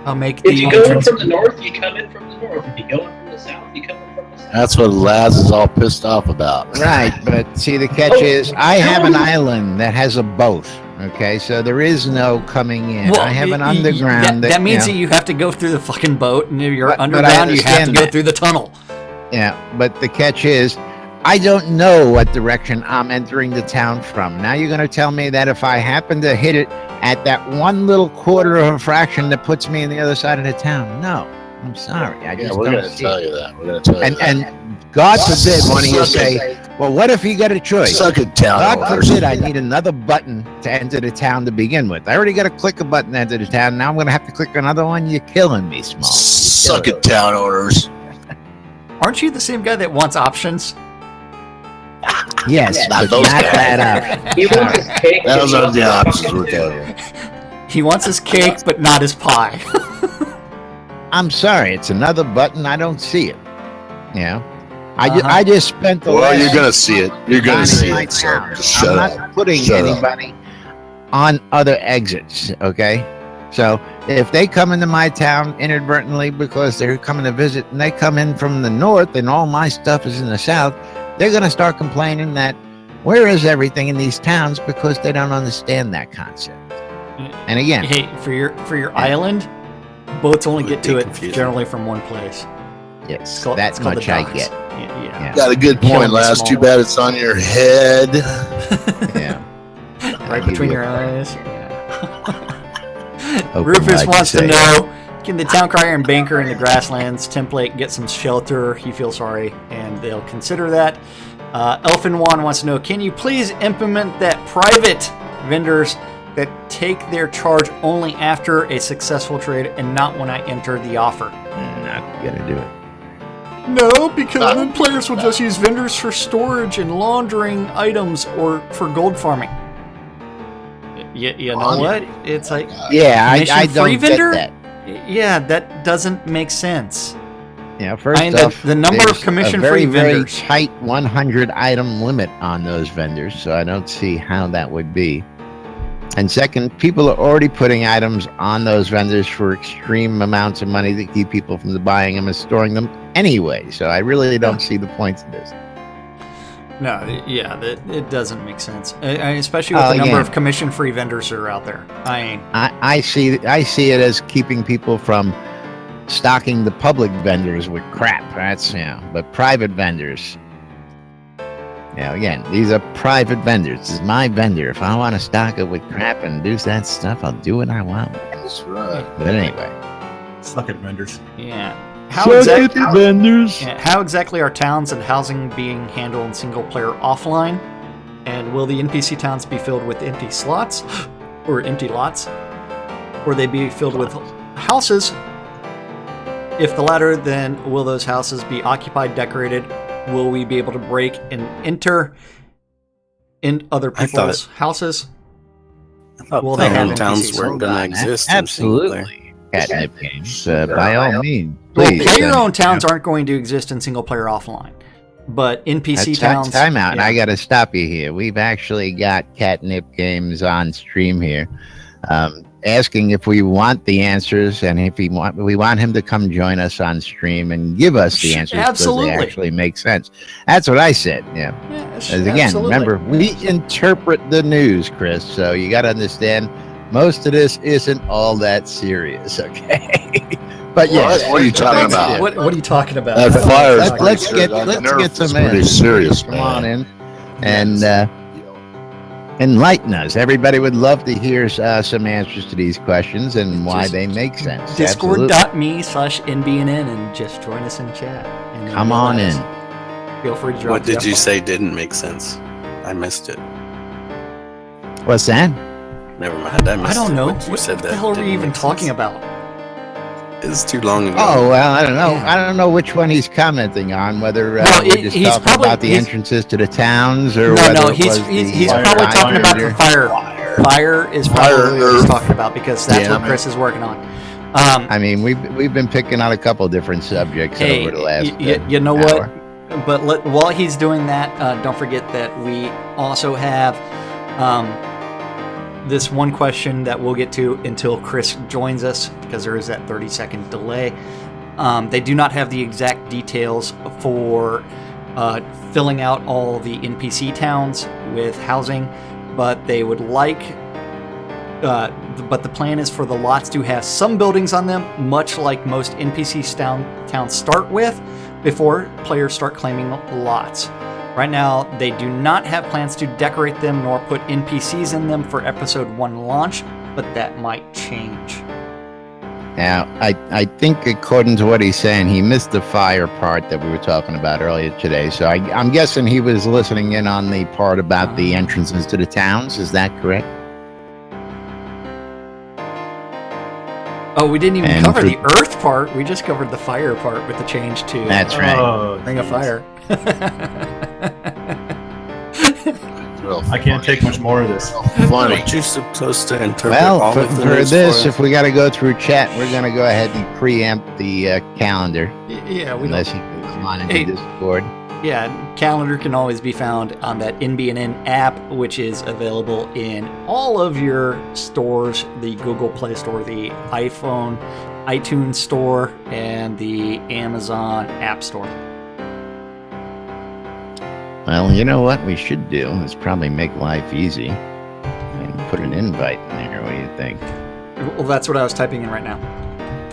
I'll make If the you go in entrance. from the north, you come in from the north. If you go in from the south, you come in from the south. That's what Laz is all pissed off about. Right, but see, the catch Oh, is I have an no. island that has a boat. Okay, so there is no coming in. Well, I have an underground. That means you that you have to go through the fucking boat, and if you're But I underground, you have to understand go that. through the tunnel. Yeah, but the catch is, I don't know what direction I'm entering the town from. Now you're going to tell me that if I happen to hit it at that one little quarter of a fraction that puts me on the other side of the town. No, I'm sorry. I Yeah, just we're don't going to see tell it. you that. We're going to tell you that. And God forbid one of you say, well, what if you got a choice? Suck it down. God owners. forbid I need another button to enter the town to begin with. I already got to click a button to enter the town. Now I'm going to have to click another one. You're killing me, Small. Suck it down, owners. Aren't you the same guy that wants options? Yes, Not but those not guys. that option. He wants his cake. Those and are he the wants options his we're too. telling you. He wants his cake, but not his pie. I'm sorry, it's another button. I don't see it. Yeah. Uh-huh. I just spent the Well, last you're going to see it. You're going to see my it. So town. just shut I'm up. not putting Shut up. anybody on other exits, okay? So if they come into my town inadvertently because they're coming to visit and they come in from the north and all my stuff is in the south, they're going to start complaining that where is everything in these towns because they don't understand that concept. And again, Hey, for your island, boats only Would get be to it confusing. generally from one place. yes, It's called that the much I docks. get. Yeah. Got a good Killing point, the Laz. small Too bad it's on your head. Yeah. Right give between you- your eyes. Open Rufus wide wants to say. know, can the town crier and banker in the grasslands template get some shelter? He feels sorry, and they'll consider that. Elfin Juan wants to know, can you please implement that private vendors that take their charge only after a successful trade and not when I enter the offer? Not gonna do it. No, because then players will just use vendors for storage and laundering items or for gold farming. You know what? It's like, Yeah, I Commission-free don't get vendor? that. yeah, that doesn't make sense. Yeah, first I mean, the- off, the number of there's commission-free a very, vendors. very tight 100 item limit on those vendors, so I don't see how that would be. And second, people are already putting items on those vendors for extreme amounts of money that keep people from buying them and storing them anyway. So I really don't see the point of this. No, yeah, it doesn't make sense, especially with the number again. of commission-free vendors that are out there. I see it as keeping people from stocking the public vendors with crap. That's but private vendors. Again, these are private vendors. This is my vendor. If I want to stock it with crap and do that stuff, I'll do what I want. That's right. But anyway, Suck it, vendors. Yeah. How exactly are towns and housing being handled in single player offline? And will the NPC towns be filled with empty slots or empty lots? Or they be filled with houses If the latter, then will those houses be occupied, decorated? Will we be able to break and enter in other people's houses? Will they have towns NPCs? weren't going to exist? in single player. Absolutely. Catnip games, by all means. Well, Please. player-owned towns aren't going to exist in single player offline, but NPC towns. Time out, and yeah. I got to stop you here. We've actually got catnip games on stream here, asking if we want the answers, and if we want him to come join us on stream and give us the answers Absolutely. because they actually make sense. That's what I said. Yeah. Yes, As again, absolutely. remember, we interpret the news, Chris. So you got to understand, most of this isn't all that serious, okay? But yes, What are you talking about? What are you talking about? That fire is let's pretty get serious. That let's nerf get is some pretty answers. serious, Come on man. in and enlighten us. Everybody would love to hear some answers to these questions and why Just they make sense. Absolutely. Discord.me/NBNN and just join us in chat. And Come on in. Feel free to drop What did the you F-bomb. say didn't make sense? I missed it. What's that? Never mind. I missed I don't know. What you What said the that hell are we didn't even make talking sense. about? It's too long ago. Oh well, I don't know. Yeah. I don't know which one he's commenting on. Whether No, we're just he's talking probably- about the he's- entrances to the towns, or No, whether no, it he's was the probably talking about the fire. fire. Fire is probably what he's talking about because that's Yeah, what I mean- Chris is working on. I mean, we've been picking on a couple different subjects Hey, over the last. you know hour. what? But while he's doing that, don't forget that we also have this one question that we'll get to until Chris joins us, because there is that 30-second delay. They do not have the exact details for filling out all the NPC towns with housing, but they would like. But the plan is for the lots to have some buildings on them, much like most NPC towns start with, before players start claiming lots. Right now, they do not have plans to decorate them nor put NPCs in them for Episode 1 launch, but that might change. Now, I think according to what he's saying, he missed the fire part that we were talking about earlier today. So I'm guessing he was listening in on the part about the entrances to the towns. Is that correct? Oh, we didn't even And cover for- the Earth part. We just covered the fire part with the change to That's right. Oh, Ring of Fire. Real I can't funny. take much more of this. Funny. Aren't you supposed to interpret Well, all for of the this, news for us? if we got to go through chat, we're going to go ahead and preempt the calendar, Yeah, we unless don't. he comes on into Hey. Discord. Yeah, calendar can always be found on that NBNN app, which is available in all of your stores, the Google Play Store, the iPhone, iTunes Store, and the Amazon App Store. Well, you know what we should do is probably make life easy and put an invite in there. What do you think? Well, that's what I was typing in right now.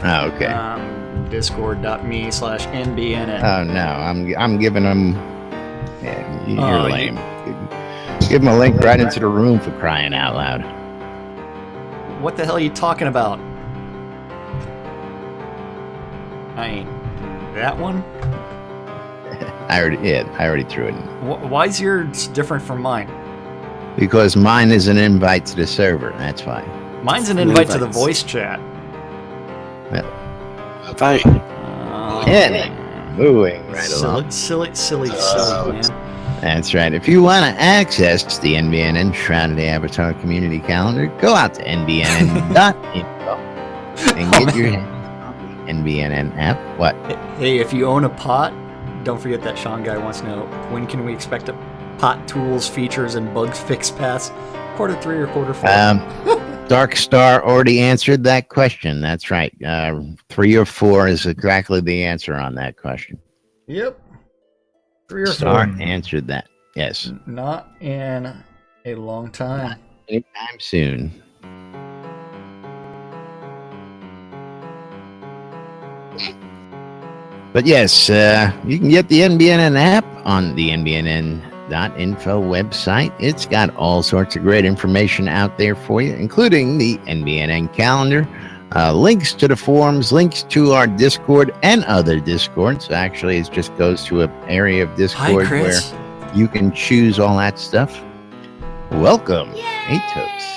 Oh, okay. Discord.me/NBNN. Oh no, I'm giving him. Yeah, you're Oh, lame. Give him a link right into the room for crying out loud. What the hell are you talking about? I ain't that one. I already threw it in. Why is yours different from mine? Because mine is an invite to the server. That's why. Mine's an invite to the Invites. voice chat. Fine. Yeah. Moving right along. Silly, man. That's right. If you want to access the NBNN Shroud of the Avatar Community Calendar, go out to nbnn.info and get your hands on the NBNN app. What? Hey, if you own a pot, don't forget that Sean guy wants to know, when can we expect a pot tools, features, and bugs fix pass? Quarter 3 or quarter 4? Dark Star already answered that question. That's right. 3 or 4 is exactly the answer on that question. Yep. 3 or Starr 4. answered that. Yes. Not in a long time. Anytime soon. But yes, you can get the NBNN app on the nbnn.info website. It's got all sorts of great information out there for you, including the NBNN calendar, links to the forums, links to our Discord and other Discords. Actually, it just goes to an area of Hi, Discord where Chris. you can choose all that stuff. Welcome, Atos.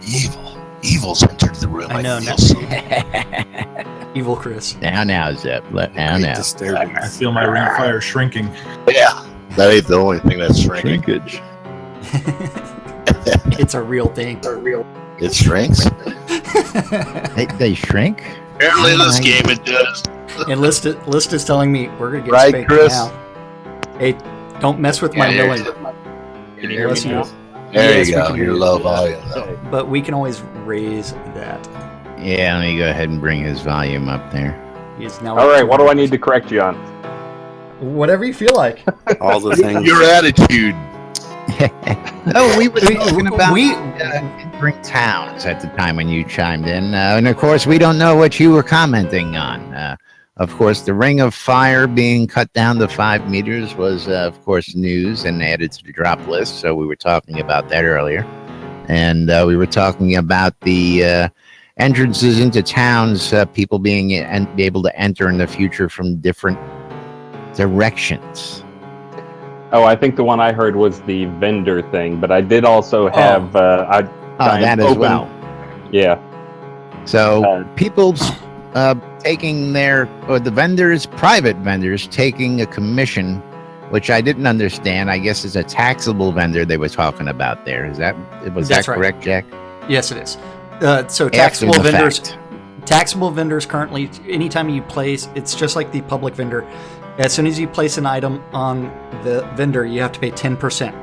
Evil. Evil's entered the room. I know, feel now- so. Evil Chris. Now, Zep. Now. Disturbance. I feel my ring of fire shrinking. Yeah, that ain't the only thing that's shrinking. Shrinkage. It's a real thing. It shrinks. They shrink? Apparently, in this my- game it does. And List is telling me we're gonna get Right, spanked Chris? now. Hey, don't mess with my Yeah, milling. Can you hear me Unless you- now? There Yes, you we go. can hear Your you. low volume. Though. But we can always raise that. Yeah, let me go ahead and bring his volume up there. He's now. All right, what do I need to correct you on? Whatever you feel like. All the things. Your attitude. No, we were talking about we entering towns at the time when you chimed in. And of course, we don't know what you were commenting on. Of course, the Ring of Fire being cut down to 5 meters was, of course, news and added to the drop list. So we were talking about that earlier. And we were talking about the entrances into towns, people being be able to enter in the future from different directions. Oh, I think the one I heard was the vendor thing, but I did also have That as open- well. Yeah. So people taking the vendors, private vendors, taking a commission, which I didn't understand. I guess it's a taxable vendor they were talking about there. Was That's that right. correct, Jack? yes, it is. So After taxable the vendors. fact. Taxable vendors currently, anytime you place, it's just like the public vendor. As soon as you place an item on the vendor, you have to pay 10%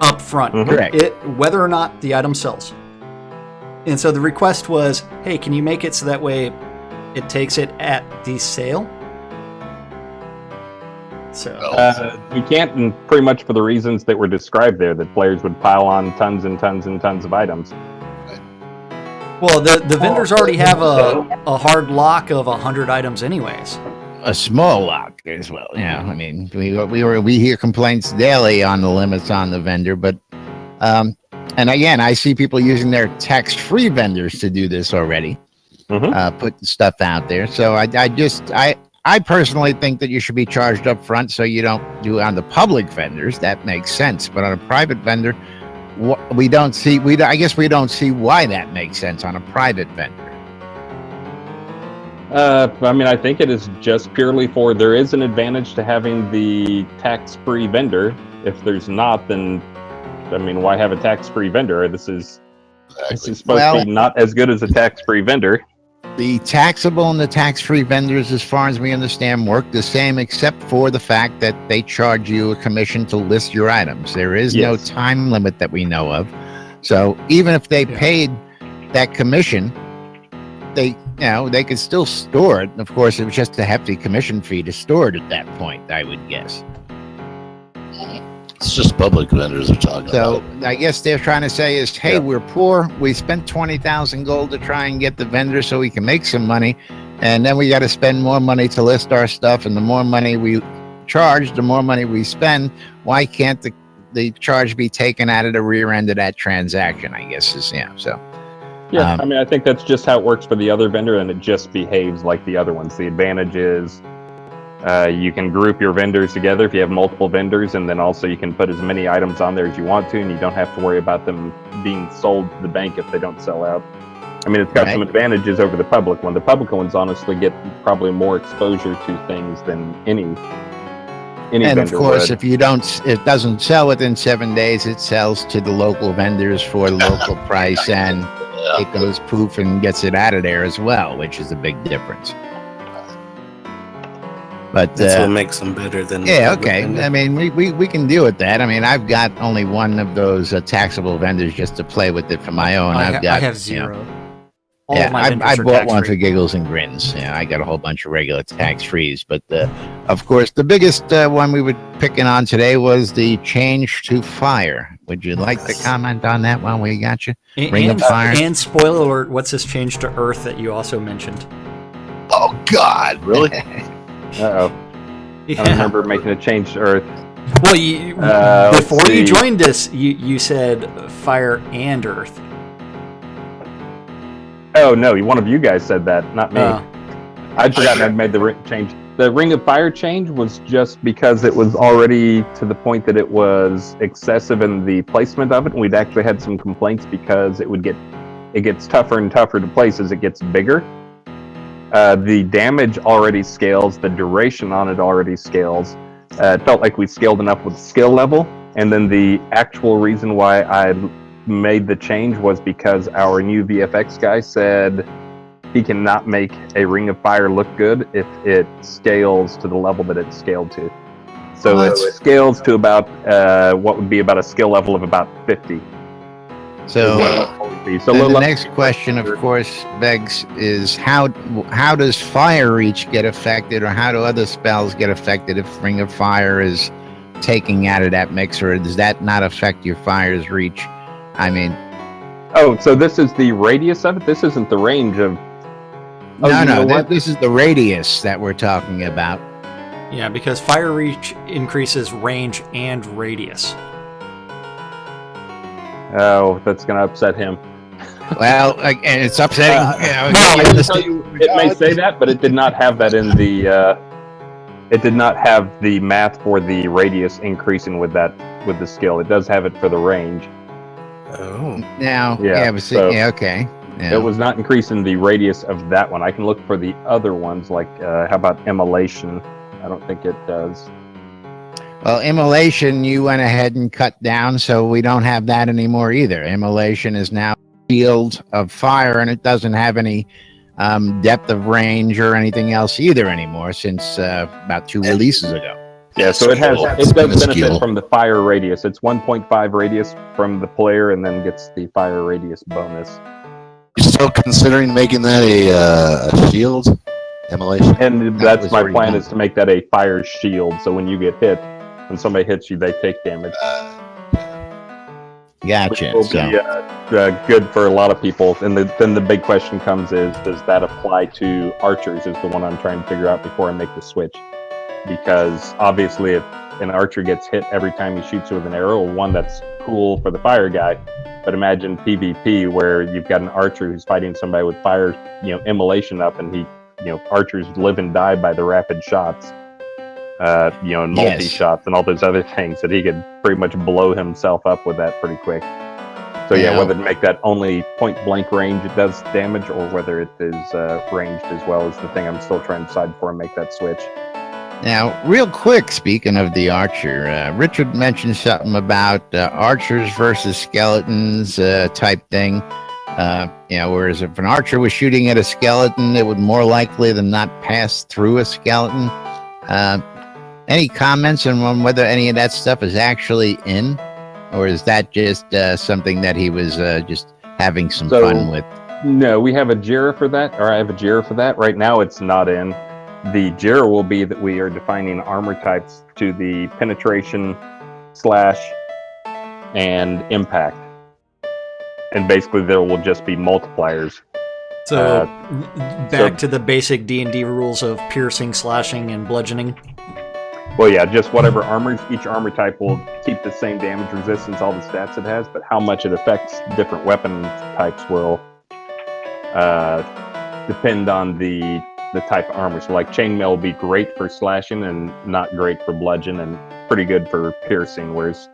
up front, Correct. whether or not the item sells. And so the request was, hey, can you make it so that way it takes it at the sale? So We can't, and pretty much for the reasons that were described there, that players would pile on tons and tons and tons of items. well, the vendors already have a hard lock of 100 items anyways. A small lock as well. Yeah, I mean, we hear complaints daily on the limits on the vendor, but and again, I see people using their tax-free vendors to do this already, put stuff out there. So I personally think that you should be charged up front, so you don't do it on the public vendors. That makes sense, but on a private vendor, we don't see. I guess we don't see why that makes sense on a private vendor. I mean, I think it is just purely for there is an advantage to having the tax-free vendor. If there's not, then I mean, why have a tax-free vendor? This is supposed to be not as good as a tax-free vendor. The taxable and the tax-free vendors, as far as we understand, work the same, except for the fact that they charge you a commission to list your items. There is no time limit that we know of. So even if they paid that commission, they could still store it. Of course, it was just a hefty commission fee to store it at that point, I would guess. It's just public vendors we're talking So about. I guess they're trying to say is, hey, we're poor. We spent 20,000 gold to try and get the vendor so we can make some money. And then we got to spend more money to list our stuff. And the more money we charge, the more money we spend. Why can't the charge be taken out of the rear end of that transaction, I guess is, so. Yeah, I mean, I think that's just how it works for the other vendor, and it just behaves like the other ones. The advantage is you can group your vendors together if you have multiple vendors, and then also you can put as many items on there as you want to, and you don't have to worry about them being sold to the bank if they don't sell out. I mean, it's got some advantages over the public one. The public ones honestly get probably more exposure to things than any And vendor of course, would. if it doesn't sell within 7 days, it sells to the local vendors for the local price, and it goes poof and gets it out of there as well, which is a big difference. But That's what makes them better than. okay. I mean, we can deal with that. I mean, I've got only one of those taxable vendors just to play with it for my own. I got have zero. All Yeah, of my vendors I are bought one tax-free. for giggles and grins. Yeah, I got a whole bunch of regular tax-frees. But, of course, the biggest one we were picking on today was the change to fire. Would you like to comment on that one? We got you. Ring of Fire. And spoiler alert, what's this change to Earth that you also mentioned? Oh God, really? Uh-oh. I remember making a change to Earth. Well, let's before you see. joined us, you said fire and Earth. Oh, no, one of you guys said that, not me. Oh. I'd forgotten I'd made the change. The Ring of Fire change was just because it was already to the point that it was excessive in the placement of it, and we'd actually had some complaints because it would get it gets tougher and tougher to place as it gets bigger. The damage already scales, the duration on it already scales. It felt like we scaled enough with skill level, and then the actual reason why I made the change was because our new VFX guy said he cannot make a Ring of Fire look good if it scales to the level that it's scaled to. So it scales to about what would be about a skill level of about 50. So, So the next question, of course, begs is how does Fire Reach get affected, or how do other spells get affected if Ring of Fire is taking out of that mix, or does that not affect your Fire's Reach? I mean... Oh, so this is the radius of it? This isn't the range of... This is the radius that we're talking about. Yeah, because Fire Reach increases range and radius. Oh, that's going to upset him. Well, and it's upsetting. It may say that, but it did not have that in the... it did not have the math for the radius increasing with the skill. It does have it for the range. Oh. Now, okay. Yeah. It was not increasing the radius of that one. I can look for the other ones, like how about Immolation? I don't think it does. Well, Immolation, you went ahead and cut down, so we don't have that anymore either. Immolation is now Shield of Fire, and it doesn't have any depth of range or anything else either anymore since about 2 releases ago. Yeah, so it does benefit from the fire radius. It's 1.5 radius from the player, and then gets the fire radius bonus. You still considering making that a shield Immolation? And that's my plan, is to make that a fire shield. So when you get hit, when somebody hits you, they take damage. Gotcha. Which will be good for a lot of people. And then the big question comes is, does that apply to archers? Is the one I'm trying to figure out before I make the switch. Because obviously, if an archer gets hit every time he shoots with an arrow, one, that's cool for the fire guy. But imagine PvP where you've got an archer who's fighting somebody with fire, immolation up, and archers live and die by the rapid shots, and multi-shots and all those other things, that he could pretty much blow himself up with that pretty quick. So whether to make that only point-blank range it does damage, or whether it is ranged as well, is the thing I'm still trying to decide before I make that switch. Now, real quick, speaking of the archer, Richard mentioned something about archers versus skeletons type thing. Whereas if an archer was shooting at a skeleton, it would more likely than not pass through a skeleton. Any comments on whether any of that stuff is actually in? Or is that just something that he was just having some fun with? No, we have a JIRA for that, or I have a JIRA for that. Right now it's not in. The JIRA will be that we are defining armor types to the penetration, slash, and impact. And basically there will just be multipliers. So back to the basic D&D rules of piercing, slashing, and bludgeoning? Well, yeah, just whatever armors, each armor type will keep the same damage resistance, all the stats it has, but how much it affects different weapon types will depend on the type of armor. So like chainmail will be great for slashing and not great for bludgeon, and pretty good for piercing, whereas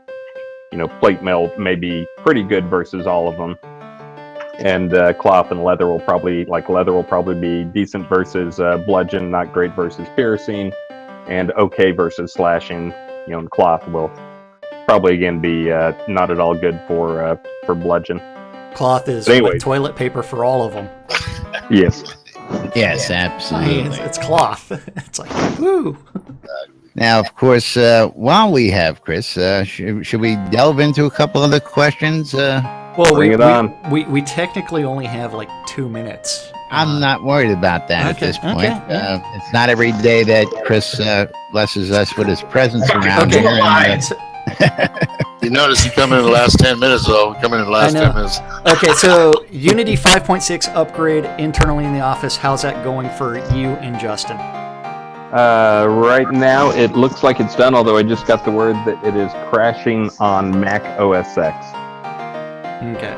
plate mail may be pretty good versus all of them. And cloth and leather will probably be decent versus bludgeon, not great versus piercing, and okay versus slashing. And cloth will probably again be not at all good for bludgeon. Cloth is like toilet paper for all of them. Yes. Yes, absolutely. It's cloth. It's like, woo. Now, of course, while we have Chris, should we delve into a couple other questions? Well, bring it on. We technically only have like 2 minutes. I'm not worried about that at this point. It's not every day that Chris blesses us with his presence around here. You notice you come in the last 10 minutes, though. Come in the last 10 minutes. Okay, so Unity 5.6 upgrade internally in the office. How's that going for you and Justin? Right now, it looks like it's done, although I just got the word that it is crashing on Mac OS X. Okay.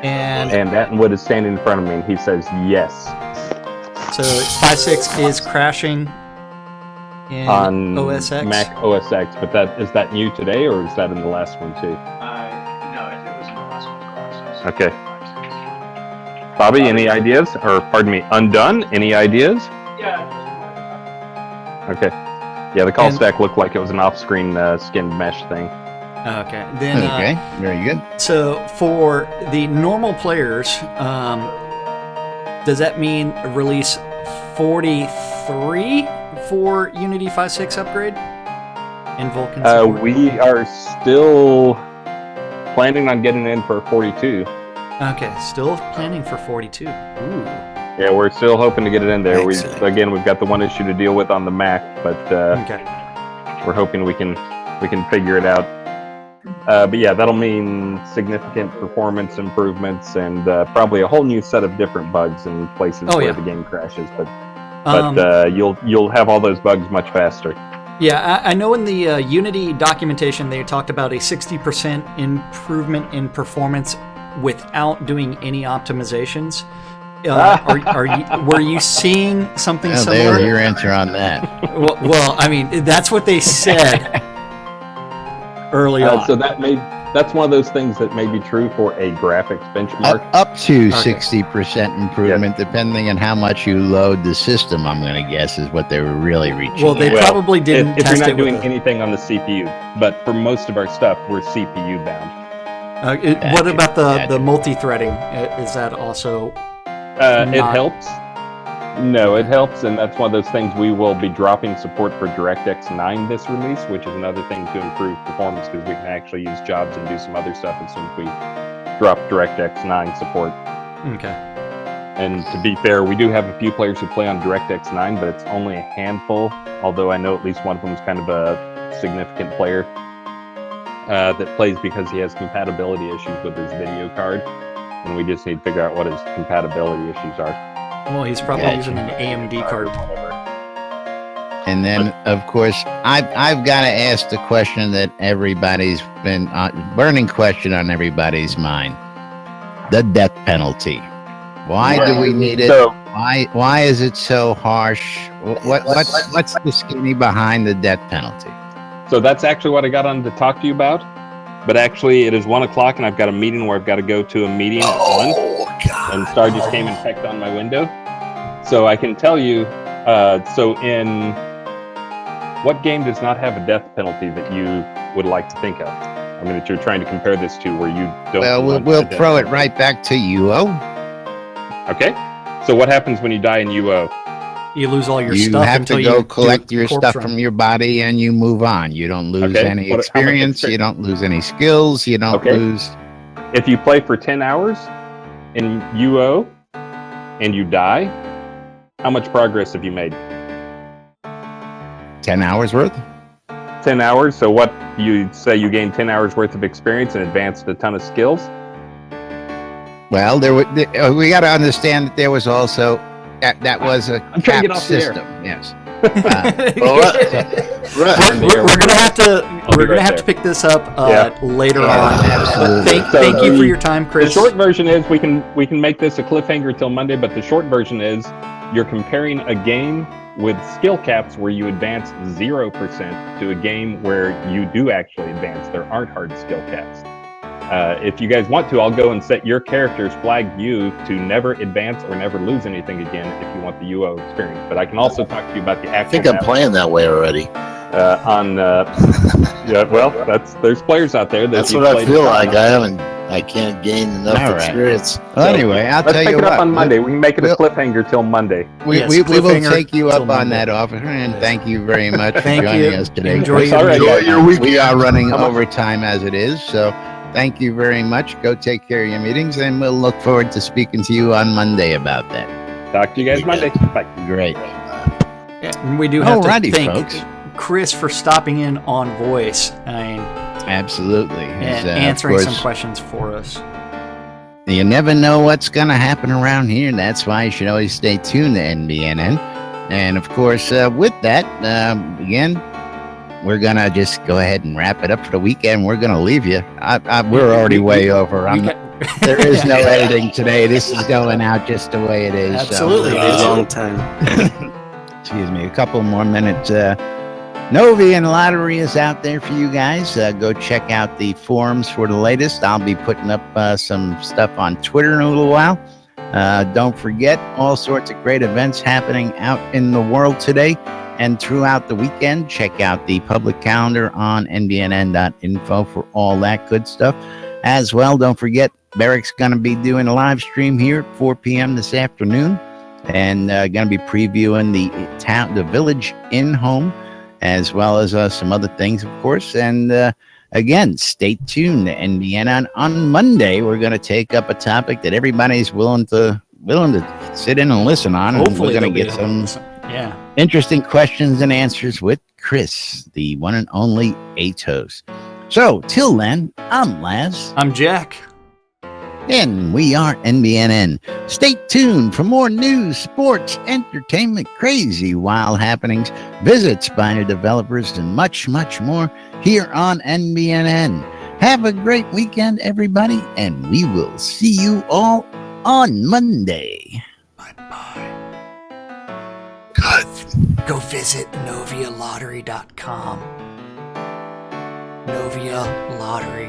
And Attenwood is standing in front of me, and he says yes. So 5.6 is crashing in on OS X? Mac OS X, but is that new today, or is that in the last one too? No, it was in the last one's process. Okay. Bobby, any ideas? Or pardon me, Undone, any ideas? Yeah. Okay. Yeah, the call And- stack looked like it was an off-screen skinned mesh thing. Okay. Then Okay, very good. so for the normal players, does that mean release 43 for Unity 5.6 upgrade in Vulkan support? We are still planning on getting in for 42. Okay, still planning for 42. Ooh. Yeah, we're still hoping to get it in there. Excellent. We've got the one issue to deal with on the Mac, but Okay. we're hoping we can figure it out. But yeah, that'll mean significant performance improvements and probably a whole new set of different bugs in places Oh, where yeah. the game crashes. But you'll have all those bugs much faster. Yeah, I know in the Unity documentation they talked about a 60% improvement in performance without doing any optimizations. Were you seeing something Well, similar? there's your answer on that. Well, I mean, that's what they said early on. So that's one of those things that may be true for a graphics benchmark. Up to Okay. 60% improvement, depending on how much you load the system, I'm going to guess is what they were really reaching. Well, they at. Well, probably didn't if you're test not it doing with anything on the CPU, but for most of our stuff, we're CPU bound. what about the Gotcha. multi-threading? Is that also... It Not- helps. No, it helps, and that's one of those things. We will be dropping support for DirectX 9 this release, which is another thing to improve performance because we can actually use jobs and do some other stuff as soon as we drop DirectX 9 support. Okay. And to be fair, we do have a few players who play on DirectX 9, but it's only a handful, although I know at least one of them is kind of a significant player that plays because he has compatibility issues with his video card, and we just need to figure out what his compatibility issues are. Well, he's probably Gotcha. using an AMD card. And then, of course, I've got to ask the question that everybody's been burning question on everybody's mind: the death penalty. Why do we need it? So, Why is it so harsh? What's the skinny behind the death penalty? so that's actually what I got on to talk to you about. But actually, it is 1 o'clock, and I've got a meeting where I've got to go to a meeting at 1. Oh, God. And Starr just came and pecked on my window. So I can tell you, so in what game does not have a death penalty that you would like to think of? I mean, that you're trying to compare this to where you don't. Well, want we'll a death throw it penalty. right back to you. Okay. So what happens when you die in UO? You lose all your You stuff have until to you go do collect your corpse stuff run. from your body and you move on. You don't lose Okay. any How much experience. You don't lose any skills. You don't Okay. lose. If you play for 10 hours in UO and you die, how much progress have you made? 10 hours worth? 10 hours. So what you say you gained 10 hours worth of experience and advanced a ton of skills? Well, we got to understand that there was also that was a I'm trying to get capped off the air. system. Yes. Well, We're gonna have to right there. pick this up later Yeah, on. absolutely. But thank you for your time, The Chris. short version is we can make this a cliffhanger till Monday, but the short version is you're comparing a game with skill caps where you advance 0% to a game where you do actually advance. There aren't hard skill caps. If you guys want to, I'll go and set your character's flag you to never advance or never lose anything again if you want the UO experience. But I can also talk to you about the I actual think I'm map, playing that way already. yeah, well, there's players out there that That's if you what I played feel it- like. I can't gain enough All right. experience. Well, anyway, I'll Let's tell pick you it what. up on Monday. We can make it a we'll- cliffhanger till Monday. We Yes, will cliffhanger take you till up on Monday. that offer, and thank you very much for Thank joining you. us today. Enjoy Chris. your All right, Enjoy guys. your weekend. We are running How much- overtime as it is, so thank you very much. Go take care of your meetings, and we'll look forward to speaking to you on Monday about that. Talk to you guys Monday. Bye. Great. Yeah, and we do have Alrighty, to thank folks. Chris for stopping in on voice. I mean, Absolutely. and Of answering some course, questions for us. you never know what's going to happen around here. That's why you should always stay tuned to NBNN. And of course, with that, again, we're going to just go ahead and wrap it up for the weekend. We're going to leave you. We're already way over. There is no editing today. This is going out just the way it is. Absolutely. So, It's a long time. excuse me, a couple more minutes. Novi and Lottery is out there for you guys. Go check out the forums for the latest. I'll be putting up some stuff on Twitter in a little while. Don't forget all sorts of great events happening out in the world today and throughout the weekend. Check out the public calendar on nbnn.info for all that good stuff. As well, don't forget, Barrick's going to be doing a live stream here at 4 p.m. this afternoon, and going to be previewing the Village Inn home, as well as some other things, of course. And again, stay tuned to NBN. On Monday, we're going to take up a topic that everybody's willing to sit in and listen on. Hopefully, and we're going to get some interesting questions and answers with Chris, the one and only Atos. So, till then, I'm Laz. I'm Jack. And we are NBNN. Stay tuned for more news, sports, entertainment, crazy, wild happenings, visits by new developers, and much, much more here on NBNN. Have a great weekend, everybody, and we will see you all on Monday. Bye-bye. God. Go visit novialottery.com. Novia Lottery.